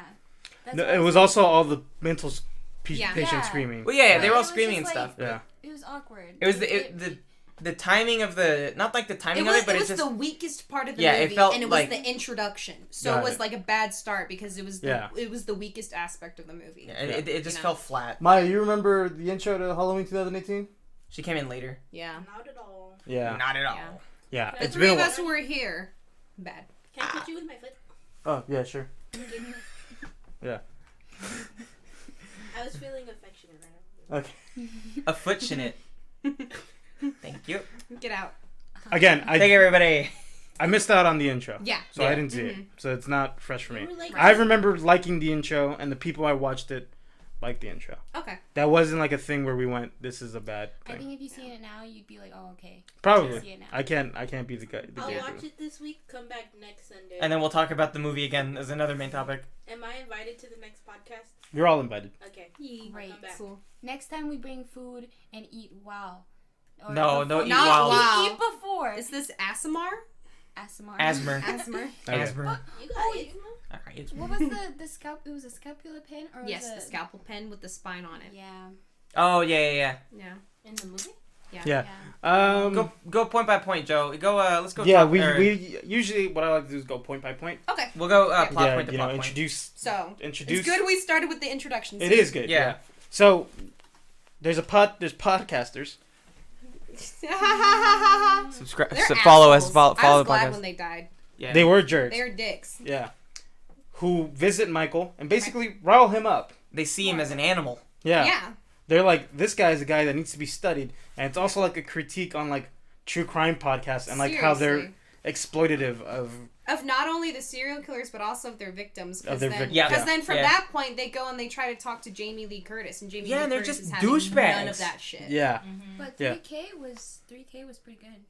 That's No, what I it was saying. also all the mental Yeah. patient Yeah. screaming. Well, yeah, they were It all was screaming just, and like, stuff. Yeah. It was awkward. It was the timing of the not like the timing of it, but it it's was just the weakest part of the Yeah, it movie, felt and it like- was the introduction. So Got it was it. like a bad start because it was Yeah. it was the weakest aspect of the movie. it just You know. felt flat. Maya, you remember the intro to Halloween 2018? She came in later. Yeah. Not at all. Yeah. Not at all. Yeah. Yeah. The The It's three been a of while. us who were here, bad. Can I touch you with my foot? Oh, yeah, sure. Yeah. I was feeling affectionate right Okay. Affectionate. Thank you. Get out. Again, Thank you, everybody. I missed out on the intro. Yeah. So Yeah. I didn't see it. So it's not fresh for now. me. You were like, I remember liking the intro, and the people I watched it liked the intro. Okay. That wasn't like a thing where we went, "This is a bad I thing." think if you seen it now, you'd be like, oh, okay. See Probably. it now. I can't be the guy. I'll guy watch who- it this week. Come back next Sunday. And then we'll talk about the movie again as another main topic. Am I invited to the next podcast? You're all invited. Okay. Great. Come back. Cool. Next time we bring food and eat wow. Or No, before- don't eat Not wow. wow. Eat before. Is this ASMR? ASMR. Asthma. ASMR. Okay. Asthma. You got Oh, it. All right, it's What was the scalp? It was a scapula pin or Yes, was the it? scalpel pen with the spine on it. Yeah. Oh yeah. Yeah. In the movie? Yeah. Yeah. Go point by point, Joe. Go. Let's go. Yeah, top- we or- usually what I like to do is go point by point. Okay. We'll go plot Yeah, point to you know, plot point. introduce. So Introduce. it's good we started with the introduction. It is good. Yeah. So there's podcasters. Subscribe. They're Follow us. assholes. Follow I was the glad podcast. when they died. Yeah. They were jerks. They're dicks. Yeah. Who visit Michael and basically rile him up. They see him as an animal. Yeah. Yeah. They're like, this guy's a guy that needs to be studied. And it's also like a critique on like true crime podcasts and like how they're Seriously. exploitative of. Of not only the serial killers but also of their victims. Of their Because victims, yeah. then from Yeah. that point they go and they try to talk to Jamie Lee Curtis and Jamie Yeah, Lee and they're Curtis just is having douchebags. none of that shit. Yeah. But Yeah. 3K was pretty good.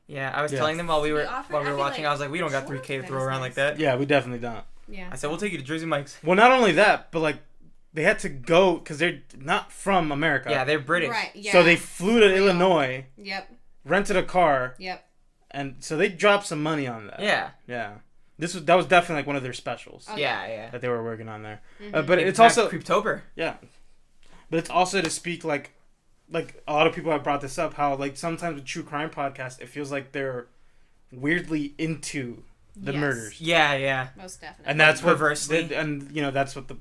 Yeah, I was Yeah. telling them while we were offered- while we I were feel watching. like- I was like, we don't got Sure. 3K to That throw is around nice. like that. Yeah, we definitely don't. Yeah. I said, we'll take you to Jersey Mike's. Well, not only that, but like they had to go because they're not from America. Yeah, they're British. Right. Yeah. So they flew to Real. Illinois, Yep. rented a car, Yep. and so they dropped some money on that. Yeah. Yeah. That was definitely like one of their specials Oh, Yeah. that they were working on there. Mhm. But it's Back to also Creeptober. yeah, but it's also to speak like a lot of people have brought this up how like sometimes with true crime podcasts it feels like they're weirdly into the Yes. murders, Yeah. Most definitely. and that's what Perversely. and you know that's what the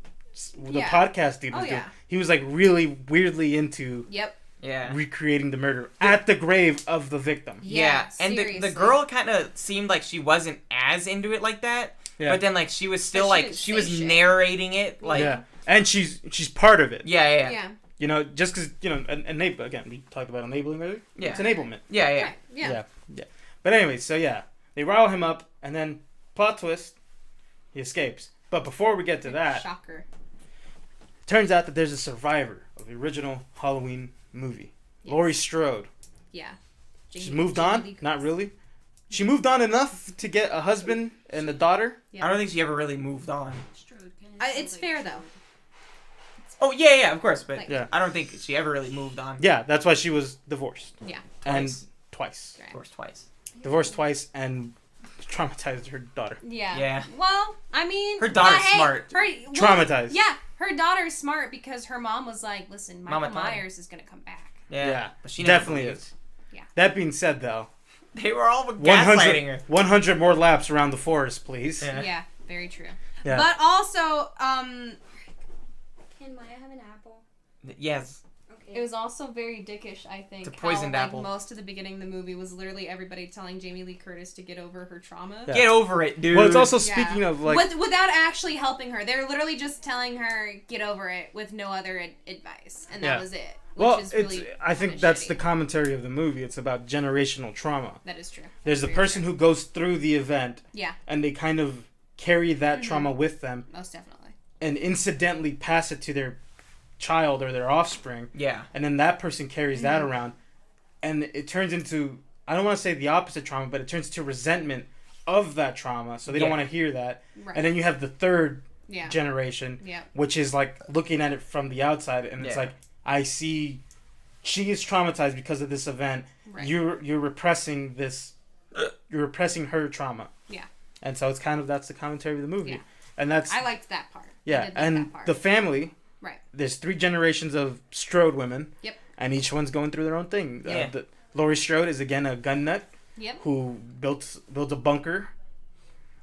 the Yeah. podcast dude was Oh, doing. yeah. He was like really weirdly into Yep. Yeah. recreating the murder at the grave of the victim. Yeah, and the seriously. girl kind of seemed like she wasn't as into it like that, Yeah. but then like she was still But she like didn't she say was shit. narrating it like Yeah, and she's part of it. yeah, yeah, Yeah. You know, just because enable again. We talked about enabling earlier. Yeah. It's enablement. yeah, yeah. Right. Yeah. Yeah. But anyway, so yeah, they rile him up, and then plot twist, he escapes. But before we get to that, Shocker. turns out that there's a survivor of the original Halloween movie, Yes. Laurie Strode. Yeah. She's Jamie- moved Jamie on, Lee not Curtis. really. She moved on enough to get a husband and a daughter. Yeah. I don't think she ever really moved on. Strode kinda It's sounds fair like though. Oh yeah, yeah, of course, but Like- Yeah, I don't think she ever really moved on. yeah, that's why she was divorced. Yeah. And Twice. twice, Right. Of course, twice. divorced twice, and traumatized her daughter. Yeah. Yeah. Well, I mean, Her daughter's but hey, smart. Traumatized. Yeah, her daughter's smart because her mom was like, "Listen, Michael Mama taught her. Myers is gonna come back." Yeah, Yeah, but she never definitely believed. is. Yeah. That being said, though, They were all 100, gaslighting her. 100 more laps around the forest, please. Yeah. Yeah, very true. Yeah. But also, Can Maya have an apple? Yes. Okay. it was also very dickish. I think It's a poisoned how, apple. Most of the beginning of the movie was literally everybody telling Jamie Lee Curtis to get over her trauma. Yeah. Get over it, dude. Well, it's also Yeah. speaking of like Without actually helping her. They're literally just telling her, get over it, with no other advice. And that Yeah. was it. well, Which is really I think kinda that's shitty. the commentary of the movie. It's about generational trauma. That is true. There's the Very person true. who goes through the event Yeah, and they kind of carry that Mhm. trauma with them most definitely. and incidentally pass it to their child or their offspring, Yeah. and then that person carries Mm-hmm. that around, and it turns into, I don't want to say the opposite trauma, but it turns to resentment of that trauma, so they don't Yeah. want to hear that. Right. And then you have the third yeah. generation, Yeah. which is like looking at it from the outside, and it's Yeah. like, I see she is traumatized because of this event. Right. You're repressing this, you're repressing her trauma. Yeah. And so it's kind of, that's the commentary of the movie. Yeah. And that's, I liked that part. I yeah, did like and that part. the family, Right. there's 3 generations of Strode women. Yep. And each one's going through their own thing. Yeah. Laurie Strode is again a gun nut Yep. who built a bunker,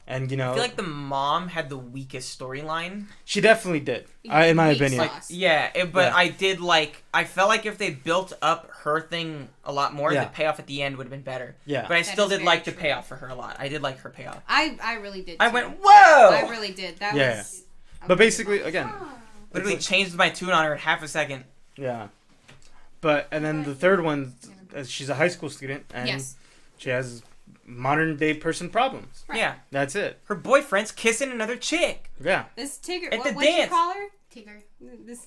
and I feel like the mom had the weakest storyline. she definitely did. In my Weak opinion, sauce. Like, yeah, but Yeah. I did like. I felt like if they built up her thing a lot more, Yeah. the payoff at the end would have been better. yeah, But I That still is did very like the true. payoff for her a lot. I did like her payoff. I really did. I too. went, whoa! I really did. That Yeah. was. but basically, again, Literally changed my tune on her in half a second. yeah. But and then the third one, she's a high school student, and Yes. she has modern day person problems. Right. Yeah, That's it. her boyfriend's kissing another chick. Yeah, This Tigger. At the What'd you dance. call her? Tigger. This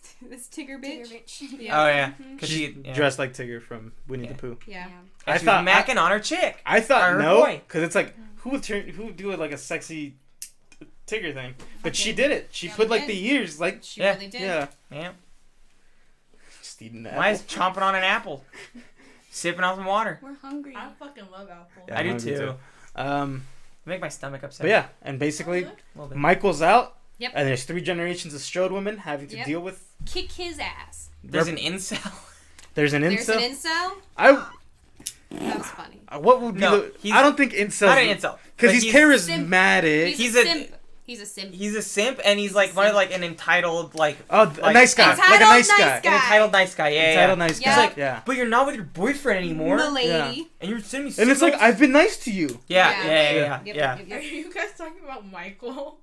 Tigger bitch. Tigger bitch. Yeah. Oh yeah, Mhm. because she's she yeah. dressed like Tigger from Winnie Yeah. the Pooh. Yeah. And I she thought- was macking on her chick. I thought Or her no, boy. because it's like who would do it like a sexy Tigger thing, but she Okay. did it. She Yeah, put we like did. the ears, like She Yeah. really did. yeah, Yeah, just eating the Maya's apple. chomping on an apple, sipping on some water. We're hungry. I fucking love apple. Yeah, I do I'm hungry too. Oh, Make my stomach upset. But yeah, and basically A little bit. Michael's out. Yep. And there's 3 generations of Strode women having to Yep. deal with. Kick his ass. There's an incel. There's an There's incel. an incel. I That was funny. what would be No, the? he's I don't think incel. Not an incel. because but he's Simp. charismatic. He's He's a a- simp. He's a simp. He's a simp, and he's like one of like an entitled like Oh, a like- nice guy, like a Entitled nice nice guy. guy. an entitled nice guy. Yeah, Entitled yeah. nice Yeah. guy. He's like, yeah. But you're not with your boyfriend anymore, Milady. and you're sending me. And it's like signals? I've been nice to you. Yeah, Yeah. yeah, yeah, yeah. Yep, yeah. yep, Are yep. you guys talking about Michael?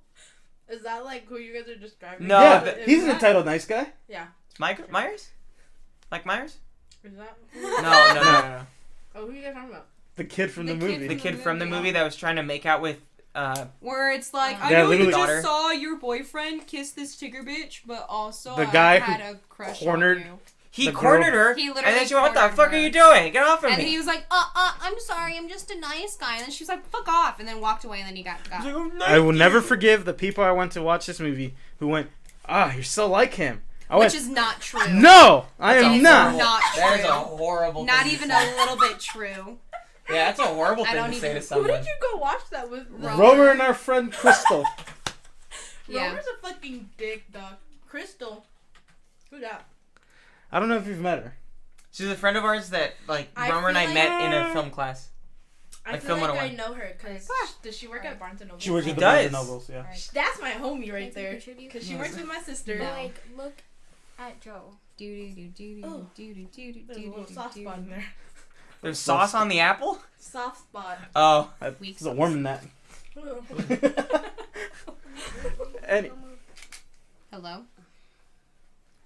Is that like who you guys are describing? No, yeah, but- he's an that- entitled nice guy. Yeah. Mike Myers, Mike Myers? Is that? No, no, no, no, no. Oh, who are you guys talking about? The kid from the, The kid movie. The kid from the movie that was trying to make out with. Where it's like, I Yeah, know you literally- just saw your boyfriend kiss this Tigger bitch, but also The I guy who had a crush cornered- on you. He The girl- cornered her, He and literally then she went, "What the cornered fuck her. are you doing? Get off of And me!" he was like, I'm sorry, I'm just a nice guy. And then she was like, fuck off, and then walked away, and then he got. He's like, "Oh, nice I will to never you." forgive the people I went to watch this movie who went, you're so like him. I Which went, is not true. no, I It am is not. not That is a true. horrible. Not thing to even say. a little bit true. Yeah, that's a horrible I thing don't to say even- to Who someone. did you go watch that with? Romer and our friend Crystal. Yeah. Romer's a fucking dick, dog. Crystal. Who's that? I don't know if you've met her. She's a friend of ours that like I Romer and I feel met like- in a film class. I Like feel Film like I 101. know her because does she work at Barnes and Noble? She works She with the does. Barnes and Nobles, yeah. Alright. That's my homie right Can I there. contribute? Because she works with my sister. But like, look at Joe. Oh, there's a little soft spot in there. There's sauce on the apple? Soft spot. Oh. It's a worm in that. Any, Hello.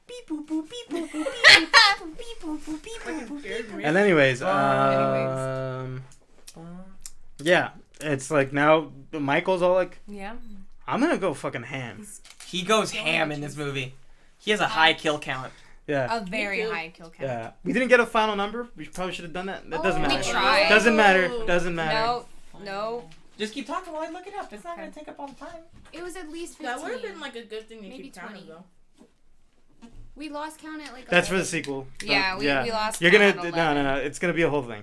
Beep boop boop beep boop boop beep boop boop beep boop boop beep boop. and anyways, Anyways. yeah, it's like now Michael's all like, Yeah. I'm gonna go fucking ham. He goes ham in this movie. He has a high kill count. Yeah. A very too. high kill count. Yeah. We didn't get a final number. We probably should have done that. That doesn't Oh, matter. we tried. Doesn't matter. Doesn't matter. No. No. Just keep talking while I look it up. It's not Okay. gonna take up all the time. It was at least 15. That would have been like a good thing to Maybe keep count of 20. though. We lost count at like. That's for the 11. sequel. Yeah, we lost. You're gonna count at no 11. no no. It's gonna be a whole thing.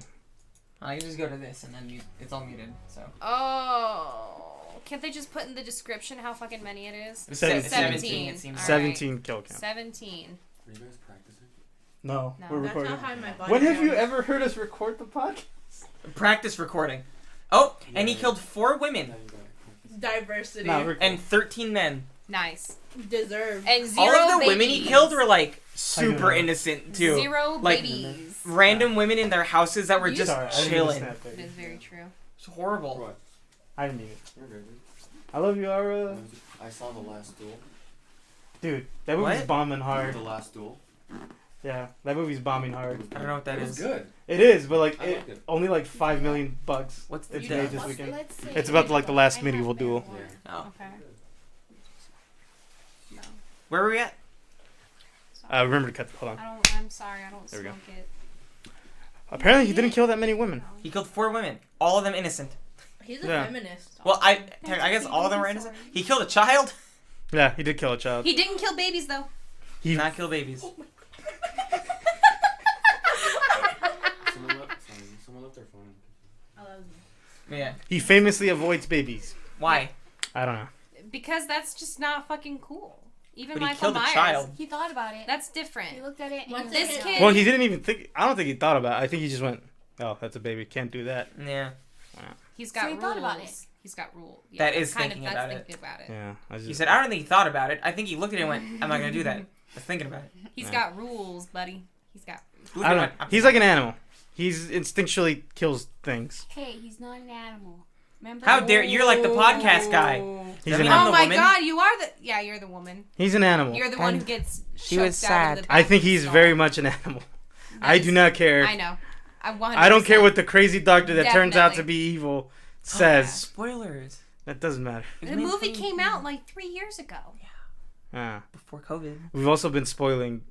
I can just go to this and then mute. It's all muted. So. Oh. Can't they just put in the description how fucking many it is? 17. 17. It seems. All right. 17 kill count. 17. Are you guys practicing? No, No. we're That's recording. how high my body When have count you is. ever heard us record the podcast? Practice recording. Oh, and he Yeah. killed 4 women Now you gotta practice. Diversity. No, we're and 13 men. Nice. Deserved. And zero All of the babies. women he killed were like I don't know. super innocent too. Zero Like, babies. Random women in their houses that were You- just Sorry, I didn't mean to chilling. snap That there. is very true. It's horrible. What? I didn't mean it. You're good, dude. I love you, Ara. I saw The Last Duel. Dude, that movie's What? bombing hard. The Last Duel. Yeah, that movie's bombing hard. I don't know what that It was is. good. It is, but like I it, like it. only like 5 million bucks. What's the It's deal? made this Let's- weekend. let's say It's about like the last I have medieval that duel. one. Yeah. Oh. Okay. No. Where were we at? Remember to cut. Hold on. I'm sorry. I don't There we go. smoke it. Apparently, he didn't kill that many women. He killed 4 women. All of them innocent. He's a Yeah. feminist. Well, I guess all of them were innocent. He killed a child. Yeah, he did kill a child. He didn't kill babies though. He Not kill babies. Someone left their phone. I love you. Yeah. he famously avoids babies. Why? I don't know. Because that's just not fucking cool. Even But he Michael killed a Myers. child. He thought about it. That's different. He looked at it. And Once he was This like, kid- Well, he didn't even think. I don't think he thought about it. I think he just went, "Oh, that's a baby. Can't do that." Yeah. He's got So he rules. thought about it. He's got rules. That is that's thinking about it. thinking about it. Yeah. I just, He said, I don't think he thought about it. I think he looked at it and went, I'm not going to do that. I was thinking about it. He's Yeah. got rules, buddy. He's got. Looked I at it don't and know. went, He's like an animal. He's instinctually kills things. Hey, he's not an animal. Remember? How dare you're like the podcast guy. He's Does that an mean I'm Oh the my woman? God, you are the. Yeah, you're the woman. He's an animal. You're the one who And gets. she was choked out of sad. the I think he's stall. very much an animal. That I is- do not care. I know. I don't care what the crazy doctor that turns out to Definitely. be evil says. Spoilers. That doesn't matter. It was The made movie 20 came out like 3 years ago. before COVID. We've also been spoiling.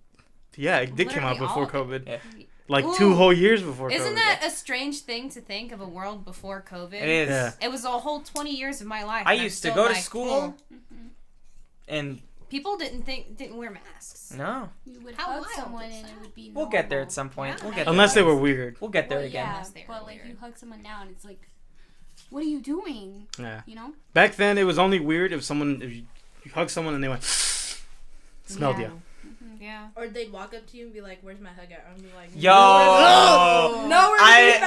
Yeah, it did come out Literally all before of it. COVID. Yeah. Like Ooh. 2 whole years before Isn't COVID. that a strange thing to think of a world before COVID? It is. Yeah. It was a whole 20 years of my life. I and I'm used to still go to like, school and People didn't wear masks. no. You would How hug wild someone is and that? it would be We'll get there at normal. some point. Yeah. We'll get there. Unless they were weird. We'll get there Well, again. Yeah, Unless they were but like weird. you hug someone now and it's like, what are you doing? Yeah. You know? Back then, it was only weird if you hug someone and they went, smelled Yeah. you. Yeah. Or they'd walk up to you and be like, "Where's my hug at?" And be like, Yo, nowhere to be found."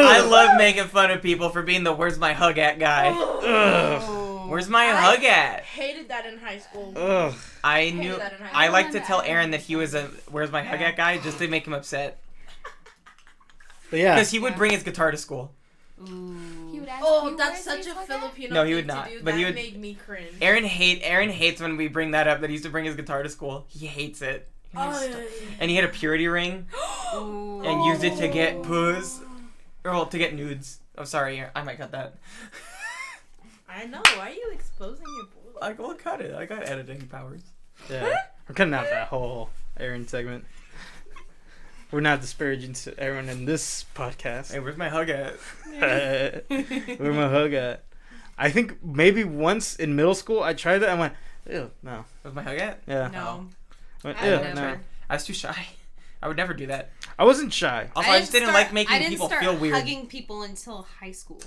I love making fun of people for being the "Where's my hug at" guy. Ugh. Where's my I- hug at? Hated that in high school. Ugh. I Hated knew. that in high I school. like to tell Aaron that he was a "Where's my hug at" guy just to make him upset But yeah. because he would Yeah. bring his guitar to school. Ooh. He would ask Oh, you, that's "Where's such a his hug at?" Filipino No, he thing would not, to do. but That he would- made me cringe. Aaron hates when we bring that up that he used to bring his guitar to school. He hates it. And he had a purity ring Ooh. and used it to get puss or well, to get nudes. Oh, sorry, I might cut that. I know. Why are you exposing your boy? I will cut it. I got editing powers. Yeah. We're cutting out that whole Aaron segment. We're not disparaging to Aaron in this podcast. Hey, where's my hug at? Where my hug at? I think maybe once in middle school I tried it. I went, ew, no. Where's my hug at? Yeah. No. I went, I ew, never. no. I was too shy. I would never do that. I wasn't shy. Also, I just didn't like making people feel weird. Hugging people until high school.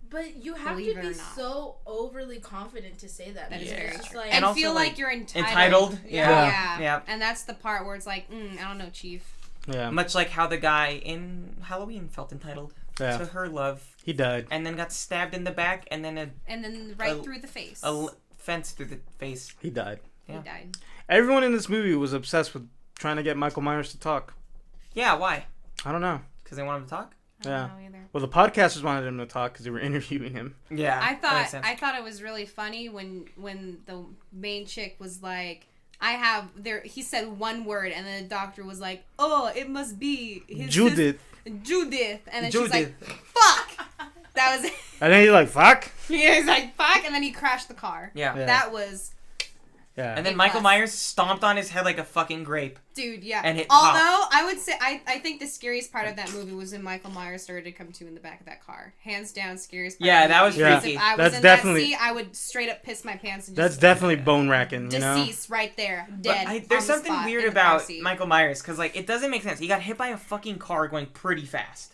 But you have Believe to it or be not. so overly confident to say that. That is Yeah. very It's true. like- And, And also, feel like, like you're entitled. Entitled? Yeah. Yeah. Yeah. And that's the part where it's like, I don't know, Chief. Yeah. Much like how the guy in Halloween felt entitled to Yeah. her love He died. and then got stabbed in the back, and then And then right A- through the face. fence through the face. He died. He yeah. died. Everyone in this movie was obsessed with trying to get Michael Myers to talk. Yeah, why? I don't know. Because they want him to talk. I Yeah. don't know either. Well, the podcasters wanted him to talk because they were interviewing him. Yeah, I that makes sense. thought it was really funny when the main chick was like, "I have there." He said one word, and then the doctor was like, "Oh, it must be his Judith. Judith," and then Judith. she's like, "Fuck." That was it. And then he's like, fuck. He's like, "Fuck," and then he crashed the car. Yeah. Yeah. That was, Yeah. And then It Michael was. Myers stomped on his head like a fucking grape. dude, yeah. And hit Although pop. I would say I think the scariest part of that movie was when Michael Myers started to come to in the back of that car. Hands down, scariest part. Yeah, of the that movie. was Yeah. Because freaky. if I was That's in definitely- that seat, I would straight up piss my pants and That's just definitely bone racking, you know? deceased right there, But dead. there's on the something spot weird in the car about seat. Michael Myers because like it doesn't make sense. He got hit by a fucking car going pretty fast.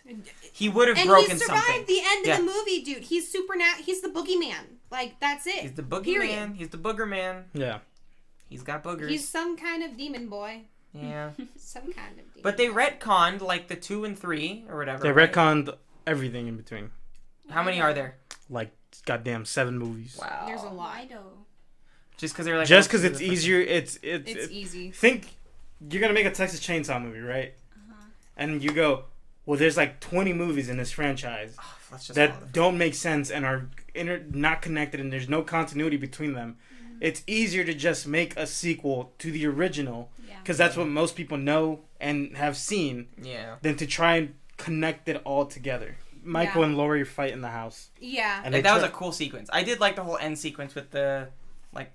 He would have And broken he survived something. the end Yeah. of the movie, dude. He's he's the boogeyman. Like, that's it. He's the boogeyman. Period. He's the booger man. Yeah. He's got boogers. He's some kind of demon boy. Yeah. Some kind of demon But they boy. retconned like the 2 and 3 or whatever. They right? retconned everything in between. How many are there? Like, goddamn 7 movies. Wow. There's a lot. Why though? Just because they're like. Just oh, because this it's is the first easier, It's it's easy. think you're gonna make a Texas Chainsaw movie, right? And you go, well, there's like 20 movies in this franchise one. Let's just follow that don't make sense and are not connected, and there's no continuity between them. It's easier to just make a sequel to the original Yeah. because that's what most people know and have seen, Yeah. than to try and connect it all together. Michael Yeah. and Laurie fight in the house, Yeah. and Like, that was a try- cool sequence. I did like the whole end sequence with the, like,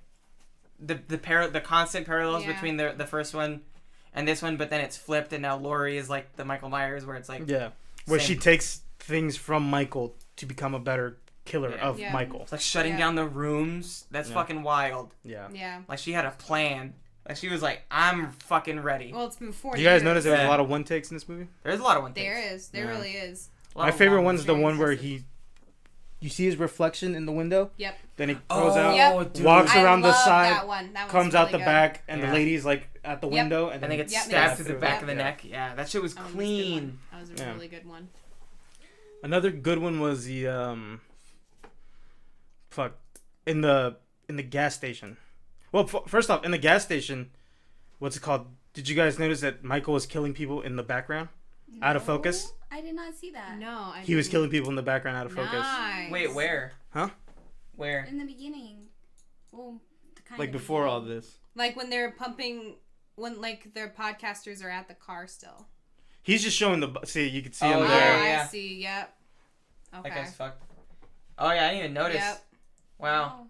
the constant parallels Yeah. between the first one and this one, but then it's flipped and now Laurie is like the Michael Myers, where it's like yeah, where same. she takes things from Michael to become a better killer Yeah. of Yeah. Michael. it's like shutting Yeah. down the rooms. That's Yeah. fucking wild. Yeah. Yeah. Like she had a plan. Like she was like, I'm fucking ready. Well, it's been 4 Do years. you guys notice there was Yeah. a lot of one takes in this movie? There's a lot of one There takes. is. There Yeah. really is. A lot My of favorite long one's the very one where excessive. you see his reflection in the window. Yep. Then he Oh, goes out, Yep. dude. walks I around the love side, That one. That comes one's out really the good. back, and Yeah. the lady's like at the Yep. window, and they get Yep, stabbed through the through back it. of the Yeah. neck. Yeah, that shit was That was a good clean. one. That was a Yeah. really good one. Another good one was the in the gas station. Well, first off, in the gas station, what's it called? Did you guys notice that Michael was killing people in the background, out of No, focus? I did not see that. No, I He was didn't. killing people in the background, out of focus. Nice. Wait, where? Huh? Where? In the beginning. Well, the kind Like of before all beginning. this, Like when they're pumping, when like their podcasters are at the car still. he's just showing the. See, you can see Oh, him Oh, there. yeah. I see. Yep. Okay. That guy's fucked. Oh yeah, I didn't even notice. Yep. Wow.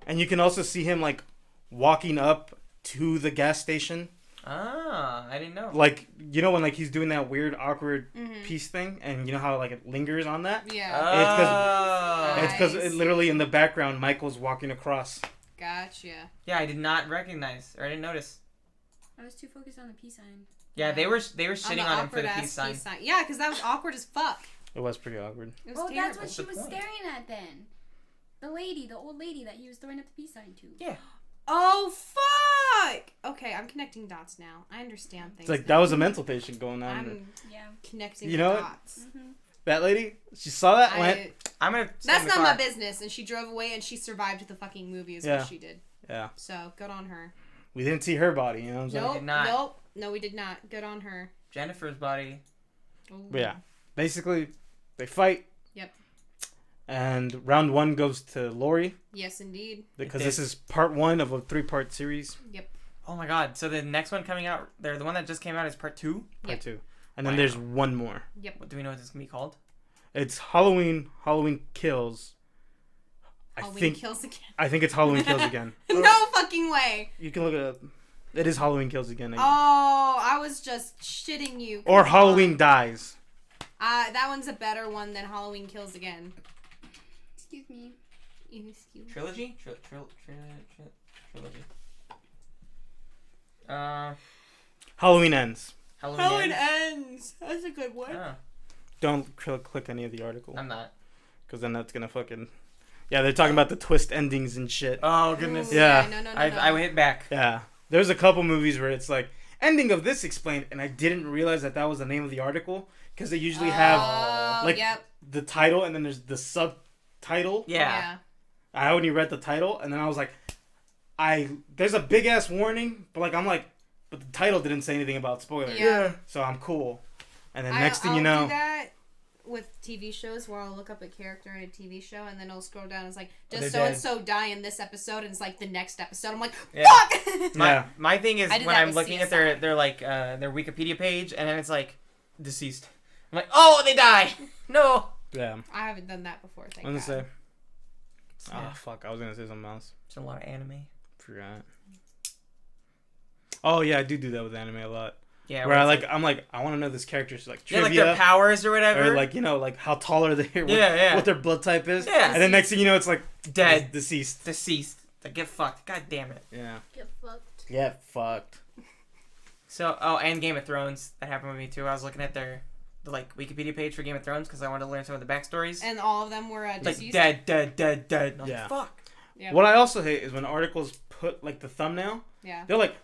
And you can also see him like walking up to the gas station. Ah, I didn't know. Like, you know when like he's doing that weird awkward Mhm. piece thing, and you know how like it lingers on that? Yeah. Oh. It's because I it see. literally in the background Michael's walking across. Gotcha. Yeah, I did not recognize, or I didn't notice. I was too focused on the peace sign. Yeah, they were shitting the on him for the awkward-ass peace sign. Yeah, because that was awkward as fuck. It was pretty awkward. It was Well, terrible. that's what What's she the was point? staring at then. The old lady that he was throwing up the peace sign to. Yeah. Oh fuck! Okay, I'm connecting dots now. I understand things. It's like now. that was a mental patient going on. I'm Yeah. connecting You know the what? dots. Mm-hmm. That lady, she saw that, went, I'm gonna. stay That's in the not my car. business, and she drove away, and she survived the fucking movie. Is Yeah. what she did. yeah. So good on her. We didn't see her body, you know what I'm saying? Nope, did not. nope, no, we did not. Good on her. Jennifer's body. Ooh. But yeah, basically, they fight. Yep. And round 1 goes to Lori, Yes, indeed. because It this did. is part 1 of a 3-part series. Yep. Oh my god! So the next one coming out, the one that just came out is part 2. Part Yep. 2. And then Wow. there's one more. What do we know what this is gonna be called? It's Halloween Kills. Halloween kills again. I think it's Halloween Kills again. No fucking way. You can look it up. It is Halloween Kills again. Oh, I was just shitting you. Or Come Halloween on. Dies. That one's a better one than Halloween Kills Again. Excuse me. Excuse. Trilogy? Trilogy. Halloween Ends. Halloween. Ends. That's a good one. Oh, Don't click any of the article. I'm not. Because then that's going to fucking... Yeah, they're talking about the twist endings and shit. Oh goodness. Ooh, Yeah. No, no, no, I no. hit back. Yeah. There's a couple movies where it's like, ending of this explained, and I didn't realize that was the name of the article. Because they usually have... like, Yep. the title and then there's the subtitle. Yeah. I only read the title and then I was like, there's a big ass warning, but but the title didn't say anything about spoilers. Yeah. So I'm cool. And then I'll you know, do that with TV shows where I'll look up a character in a TV show and then I'll scroll down and it's like, does They're so and dead. so die in this episode? And it's like the next episode. I'm like, Yeah. fuck! My thing is I did when that I'm with looking at CSI. their Wikipedia page and then it's like deceased. I'm like, oh, they die. No. yeah. I haven't done that before. Thank I'm gonna God. say. Yeah. Oh fuck! I was gonna say something else. It's a lot of anime. Forgot. Oh yeah, I do that with anime a lot. Yeah. Where it's I'm like, I want to know this character's like yeah, trivia, like their powers or whatever. or like like how tall are they? Yeah. What their blood type is. Yeah. And then next thing you know, it's like Dead. deceased. Deceased. Like, get fucked. God damn it. Yeah. Get fucked. Yeah. Fucked. So, and Game of Thrones. That happened with me too. I was looking at the Wikipedia page for Game of Thrones because I wanted to learn some of the backstories. And all of them were It's deceased. like dead. And I'm Yeah. like, fuck. Yeah. What I also hate is when articles put like the thumbnail. Yeah. They're like,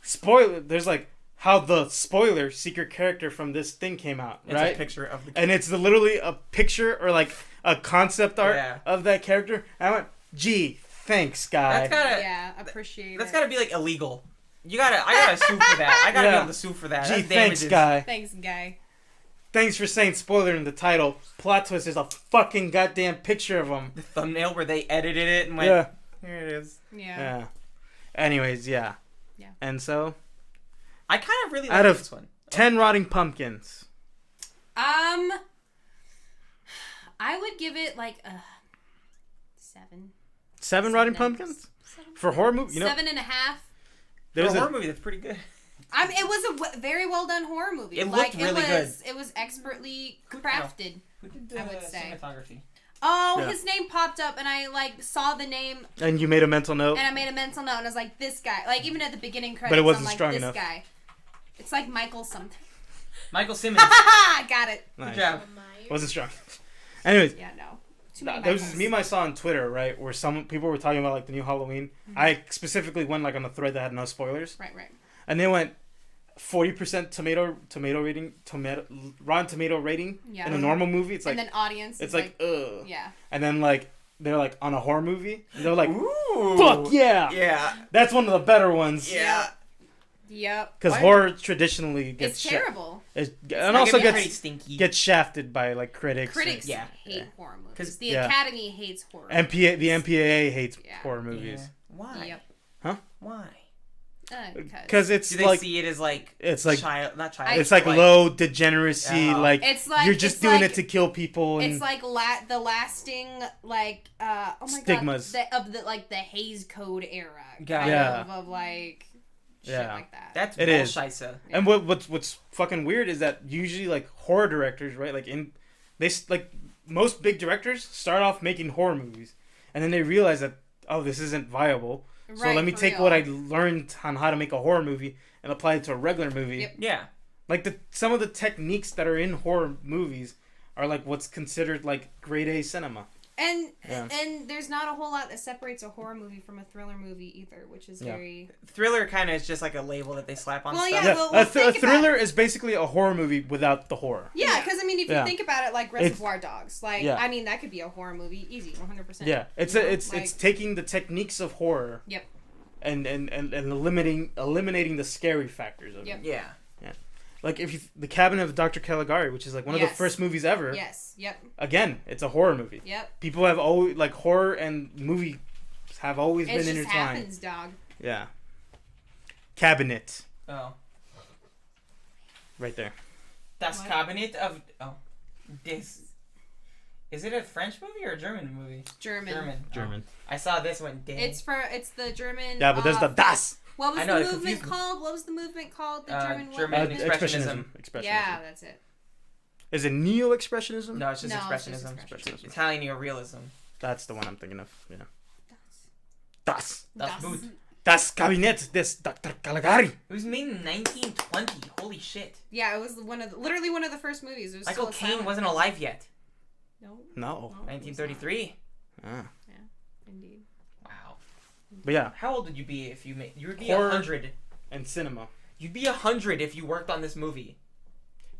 spoiler. There's like how the spoiler secret character from this thing came out, It's right? a picture of the. And it's literally a picture or like a concept art Yeah. of that character. And I went, gee, thanks, guy. That's gotta. Yeah, appreciate That's it. gotta be like illegal. I gotta sue for that. I gotta Yeah. be able to sue for that. Gee, That's thanks, damages. guy. Thanks, guy. Thanks for saying spoiler in the title. Plot twist is a fucking goddamn picture of him. The thumbnail where they edited it and went, Yeah. here it is. Yeah. Yeah. Anyways, yeah. Yeah. And so, I kind of really Out like of this one. 10 rotting pumpkins. I would give it like a 7. 7 rotting Seven. pumpkins? For horror movie? You know, 7.5. there's For a horror a... movie, that's pretty good. It was a very well done horror movie. It looked really good. It was expertly crafted. Who did I would say. cinematography? Oh, Yeah. his name popped up, and I saw the name, And you made a mental note? and I made a mental note, and I was like, this guy. Like even at the beginning credits, But it wasn't I'm like, strong this enough. guy. It's like Michael something. Michael Simmons. I got it. Nice. Good job. Wasn't strong. Anyways, Yeah, no. Too many there was this Michaels. meme I saw on Twitter, right, where some people were talking about like the new Halloween. Mm-hmm. I specifically went like on a thread that had no spoilers, Right. and they went 40% Rotten Tomato rating Yeah. in a normal movie. It's like And then audience. it's is like ugh, yeah. and then like they're like on a horror movie, and they're like Ooh. fuck yeah, Yeah. that's one of the better ones. Yeah. Yep. Because Why- horror traditionally gets It's terrible. and It also can be pretty gets stinky. shafted by like critics. Critics Yeah. hate horror movies. 'Cause- The Yeah. Academy hates horror. The MPAA hates Yeah. horror movies Yeah. Why? Yep. Huh? Why? because it's Do they like see it as like it's like not child? it's like but, low degeneracy. Yeah. Like It's like you're just it's doing like, it to kill people. And It's like the lasting like oh my Stigmas. god of the like the Hays Code era. Got Kind it. of like shit Yeah. like that. That's It is. bullshit. And what's fucking weird is that usually like horror directors, right? Like like most big directors start off making horror movies, and then they realize that this isn't viable. So Right, let me for take real. what I learned on how to make a horror movie and apply it to a regular movie. Yep. Yeah. Like some of the techniques that are in horror movies are like what's considered like grade A cinema. And Yeah. and there's not a whole lot that separates a horror movie from a thriller movie either, which is Yeah. very Thriller kind of is just like a label that they slap on Well, stuff. yeah, well, a think about thriller is basically a horror movie without the horror. yeah. Because I mean, if you Yeah. think about it, like Reservoir Dogs, like Yeah. I mean, that could be a horror movie, easy, 100%. Yeah, it's You know, it's like- taking the techniques of horror. Yep. And eliminating the scary factors of Yep. it. Yeah. Like the Cabinet of Dr. Caligari, which is like one of the Yes. first movies ever. Yes. Yep. Again, it's a horror movie. Yep. People have always like horror and movie have always It been just intertwined. happens, dog. Yeah. Cabinet, Oh. right there. Das What? Cabinet of this. Is it a French movie or a German movie? German. German. I saw this one. Dang. It's the German. Yeah, but there's the Das. What was I know, the it movement confused me. called? What was the movement called? The German one? German Expressionism. Yeah, that's it. Is it neo-expressionism? No, it's just No, it's just expressionism. expressionism. Italian neorealism. That's the one I'm thinking of. Yeah. Das. Das Boot. Das Cabinet des Dr. Caligari. It was made in 1920. Holy shit. Yeah, it was literally one of the first movies. It was Michael still Caine silent. wasn't alive yet. No. No. 1933. Ah. Indeed. Wow. But yeah, How old would you be if you made? You would be Horror. 100. and cinema. You'd be 100 if you worked on this movie.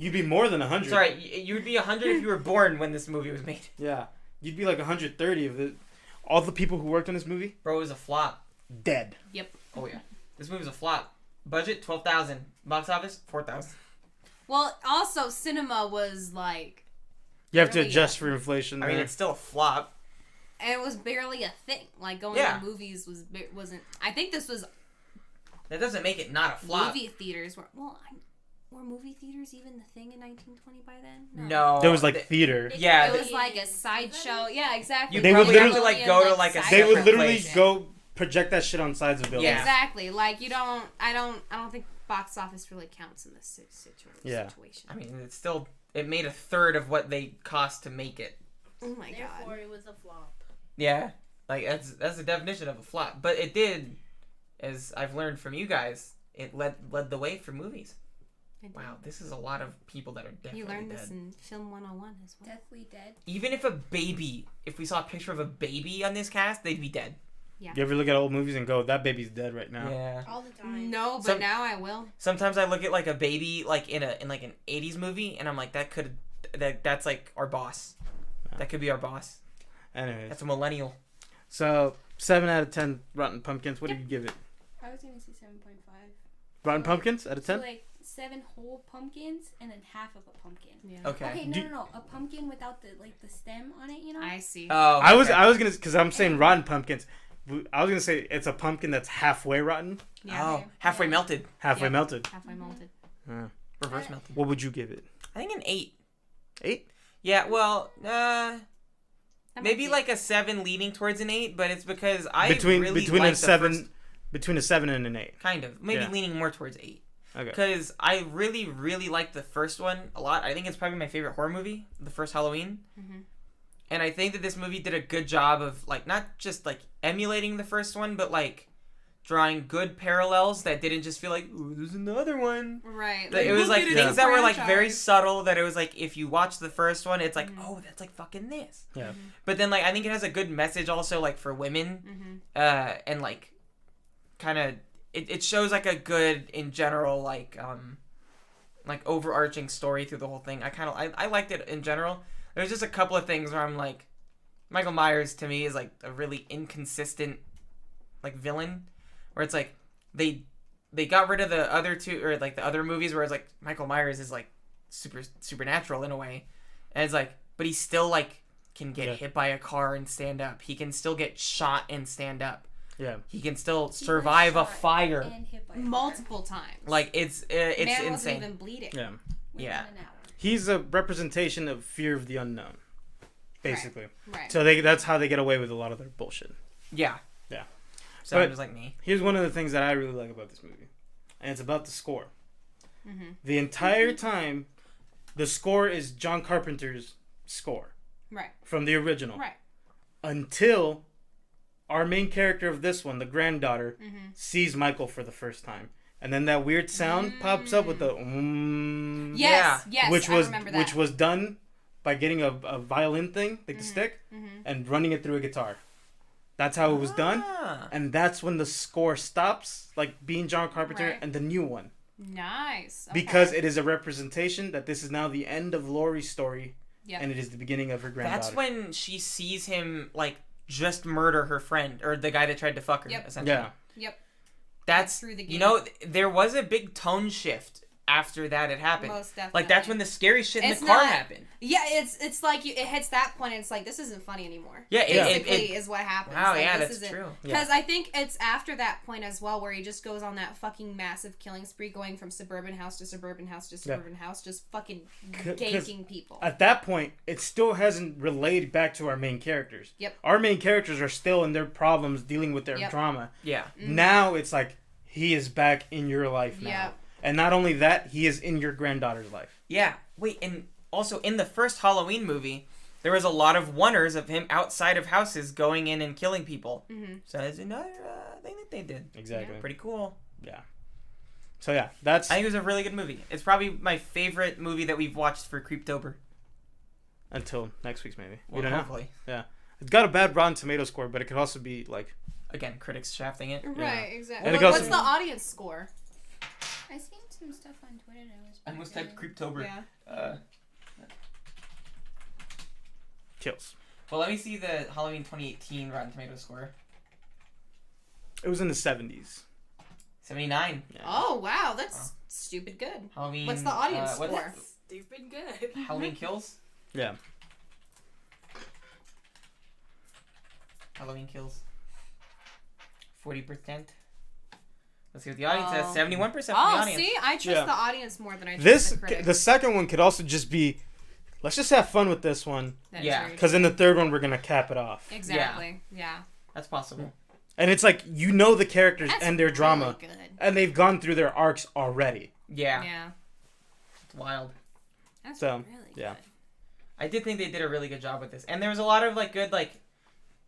You'd be more than 100. Sorry, you would be 100 if you were born when this movie was made. Yeah. You'd be like 130 of it. All the people who worked on this movie, Bro, it was a flop. dead. Oh yeah, this movie was a flop. Budget 12,000. Box office 4,000. Well, also cinema was like, You have to Really, adjust for inflation. I mean, there. it's still a flop. and it was barely a thing. Like going Yeah. to movies wasn't. I think this was That doesn't make it not a flop. movie theaters were. Well, were movie theaters even the thing in 1920 by then? No. there was like th- theater. Yeah, It th- was like a sideshow. Yeah, exactly. You They would probably have to literally- like go to like a They would separate literally place. go project that shit on sides of buildings. Yeah. Exactly. Like you don't. I don't think box office really counts in this Yeah. situation. I mean, it's still it made a third of what they cost to make it. Oh my Therefore, god. it was a flop. Yeah, like that's the definition of a flop. But it did, as I've learned from you guys, it led the way for movies. Wow, this is a lot of people that are definitely You learned dead. this in Film 101 as well. Deathly Dead. Even if we saw a picture of a baby on this cast, they'd be dead. You ever look at old movies and go, that baby's dead right now? Yeah. All the time. No, but Some- now I will. Sometimes I look at like a baby like in like an 80s movie and I'm like that's like our boss. That could be our boss. Anyways, That's a millennial. so 7 out of 10 Rotten Pumpkins. What do you give it? I was gonna say 7.5. Rotten Pumpkins out of So 10? like 7 whole pumpkins and then half of a pumpkin. Yeah. Okay. Okay, Do- no, a pumpkin without the stem on it, you know. I see. Oh. I was okay. gonna, because I'm saying Rotten Pumpkins. I was gonna say it's a pumpkin that's halfway rotten, Yeah. Oh, halfway melted. halfway Yep. melted. Halfway malted. Reverse melted. What would you give it? I think an 8. 8? Yeah, well, That might maybe be- like a 7 leaning towards an 8, but it's because I Between really between like a 7, the first, between a 7 and an 8. kind of. Maybe Yeah. leaning more towards 8. Okay. Because I really, really like the first one a lot. I think it's probably my favorite horror movie, the first Halloween. Mhm. And I think that this movie did a good job of, like, not just, like, emulating the first one, but, like, drawing good parallels that didn't just feel like, ooh, there's another one. Right. Like, it was, like, look at things a that were, like, very franchise. subtle that it was, like, if you watch the first one, it's like, Mhm. oh, that's, like, fucking this. Yeah. But then, like, I think it has a good message also, like, for women. And, like, kind of, it shows, like, a good, in general, like overarching story through the whole thing. I liked it in general. There's just a couple of things where I'm like, Michael Myers to me is like a really inconsistent like villain, where it's like they got rid of the other two, or like the other movies where it's like Michael Myers is like supernatural in a way, and it's like, but he still like can get hit by a car and stand up. He can still get shot and stand up. Yeah. He can still He was survive a shot fire. and hit by a car Multiple times. Like it's Man wasn't insane. even bleeding. Yeah. within yeah. an hour. He's a representation of fear of the unknown, basically. Right. So that's how they get away with a lot of their bullshit. Yeah. Yeah. Sounds like me. Here's one of the things that I really like about this movie, and it's about the score. Mhm. The entire time, the score is John Carpenter's score Right. from the original. Right. Until our main character of this one, the granddaughter, Mhm. sees Michael for the first time. And then that weird sound pops up with the Yes. Yes. which I was remember that. which was done by getting a violin thing, like the stick, and running it through a guitar. That's how it was done. Ah. And that's when the score stops, like being John Carpenter, Right. and the new one. Nice. Okay. Because it is a representation that this is now the end of Laurie's story, Yep. and it is the beginning of her granddaughter. That's when she sees him like just murder her friend or the guy that tried to fuck her. Yep. Essentially. Yeah. Yep. That's Through the you gate. know there was a big tone shift after that had happened. Most definitely. Like that's when the scary shit in It's the car not- happened. Yeah, it's like it hits that point, and it's like this isn't funny anymore. Yeah, basically is what happens. Wow, Like, yeah, this that's isn't- true. Because I think it's after that point as well where he just goes on that fucking massive killing spree, going from suburban house to suburban house to suburban house, just fucking 'Cause ganking people. At that point, it still hasn't relayed back to our main characters. Yep. Our main characters are still in their problems, dealing with their Yep. drama. Yeah. Now it's like he is back in your life now. Yep. And not only that, he is in your granddaughter's life. Yeah. Wait, and also in the first Halloween movie, there was a lot of wonders of him outside of houses going in and killing people. Mm-hmm. So that's another thing that they did. Exactly. Pretty cool. Yeah. So yeah, that's I think it was a really good movie. It's probably my favorite movie that we've watched for Creeptober. until next week's maybe. We Well, don't know. hopefully. It's got a bad Rotten Tomato score, but it could also be like Again, critics shafting it. Right, exactly. And it What's goes- the audience score? I think some stuff on Twitter that was. I almost pretty typed good. Creeptober. Yeah. Kills. Well, let me see the Halloween 2018 Rotten Tomatoes score. It was in the 70s. 79. Yeah. Oh wow, that's stupid good. Halloween. What's the audience what's- score? Stupid good. Halloween Kills. Yeah. Halloween Kills. 40%. Let's see what the audience says. Oh. 71% for the Oh, audience. see, I trust Yeah. the audience more than I trust This the critics. the second one could also just be, let's just have fun with this one, That is Yeah. very because in the third one we're gonna cap it off. true. Exactly. Yeah. That's possible. And it's like you know the characters That's and their drama, really good. and they've gone through their arcs already. Yeah. Yeah. It's wild. That's So, really yeah. good. I did think they did a really good job with this. And there was a lot of like good like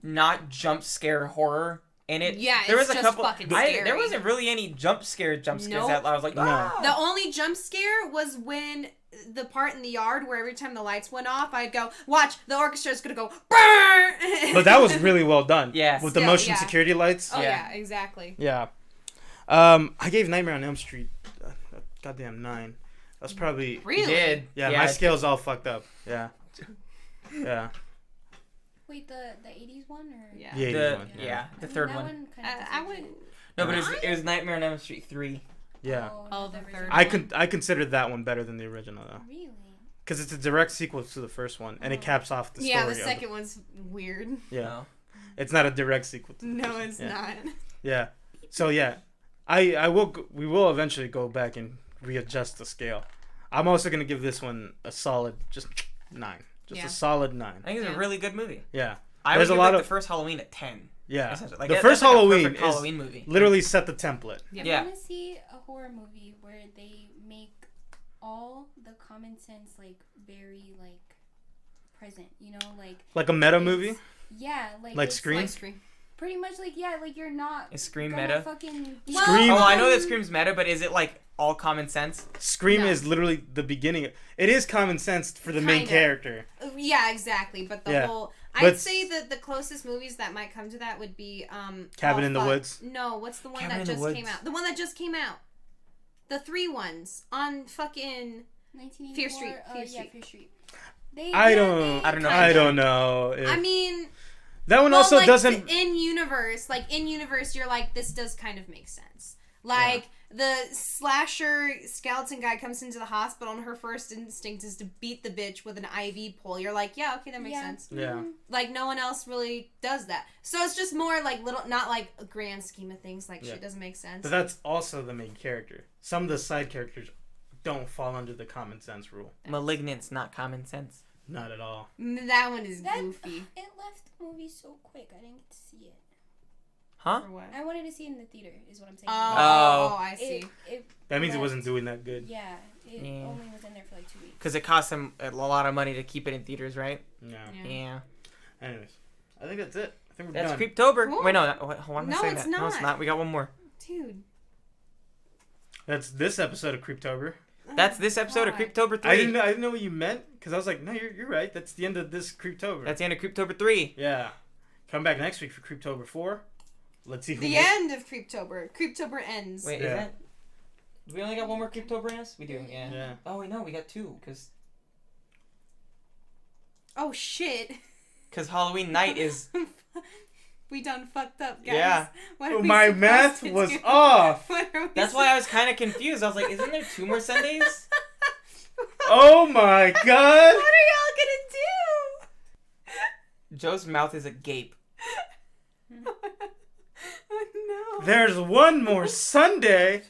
not jump scare horror in it. Yeah, there it's was a just couple fucking there scary. wasn't really any jump scares Nope. that I was like, No. ah! The only jump scare was when the part in the yard where every time the lights went off, I'd go, watch, the orchestra's gonna go, burn! But that was really well done. Yeah. With the Still, motion yeah. security lights. Oh, Yeah. yeah, exactly. Yeah. I gave Nightmare on Elm Street a goddamn 9. That's probably... You Really? did. Yeah, my scale's all fucked up. Yeah. Yeah. Wait, the 80s one or? Yeah. Yeah. The, 80s one, yeah, I the mean, third that one. kind of I wouldn't... No, but it was Nightmare on Elm Street 3. Yeah. Oh, the third I considered that one better than the original, though. Really? Because it's a direct sequel to the first one, and it caps off the story. Yeah, the of it. second one's weird. Yeah. No. It's not a direct sequel to the No, first it's one. not. Yeah. So, yeah. We will eventually go back and readjust the scale. I'm also going to give this one a solid, just 9. Just Yeah. a solid 9. I think it's Yeah. a really good movie. Yeah. I There's would a give lot like of... the first Halloween at 10. Yeah. Essentially. Like, The that- first that's like a Halloween perfect is Halloween movie. literally set the template. Yeah. Yeah. I want to see a horror movie where they make all the common sense like very like present. You know, Like a meta it's- movie? Yeah, like Like it's Scream? Like Scream. Pretty much like yeah, like you're not. Is Scream gonna meta? Fucking Well, Scream- Oh, I know that Scream's meta, but is it like all common sense? Scream No. is literally the beginning. It is common sense for the main Kinda. character. Yeah, exactly. But the Yeah. whole... But- I'd say that the closest movies that might come to that would be... Cabin oh, in the fuck. Woods? No, what's the one Cabin in that the just came Woods. out? The one that just came out. The 3 ones on fucking... 1984. Fear Street, Oh, Fear yeah, Street. Fear Street. They, I yeah, don't they- know. I don't know. If- I mean... that one Well, also like, doesn't... in universe, you're like, this does kind of make sense. Like, the slasher skeleton guy comes into the hospital and her first instinct is to beat the bitch with an IV pole. You're like, yeah, okay, that makes Yeah. sense. Yeah. Like, no one else really does that. So it's just more like little, not like a grand scheme of things, like Yeah. shit doesn't make sense. But that's also the main character. Some of the side characters don't fall under the common sense rule. Malignant's not common sense. Not at all. That one is That- goofy. It left the movie so quick. I didn't get to see it. Huh? For what? I wanted to see it in the theater. Is what I'm saying. Oh, I see. It That means it left- wasn't doing that good. Yeah, it Yeah. only was in there for like 2 weeks. Because it costs them a lot of money to keep it in theaters, right? No. Yeah. Yeah. Anyways, I think that's it. I think we're That's done. Creeptober. Cool. Wait, no. Why am I No, saying it's that? No, it's not. not. We got one more. Dude. That's this episode of Creeptober. That's this episode of God. Creeptober 3. I didn't know what you meant because I was like, no, you're right. That's the end of this Creeptober. That's the end of Creeptober 3. Yeah. Come back next week for Creeptober 4. Let's see who. The end of Creeptober. Creeptober ends. Wait, Yeah. is that... Do we only got one more Creeptober in us? We do, yeah. Yeah. Oh, wait, no. We got 2. Oh, shit. Because Halloween night is... We done fucked up, guys. Yeah. What are we My supposed math to was do? off. What are we That's why I was kind of confused. I was like, isn't there 2 more Sundays? Oh my god. What are y'all Joe's mouth is agape. gonna do? Oh, no. There's one more Sunday.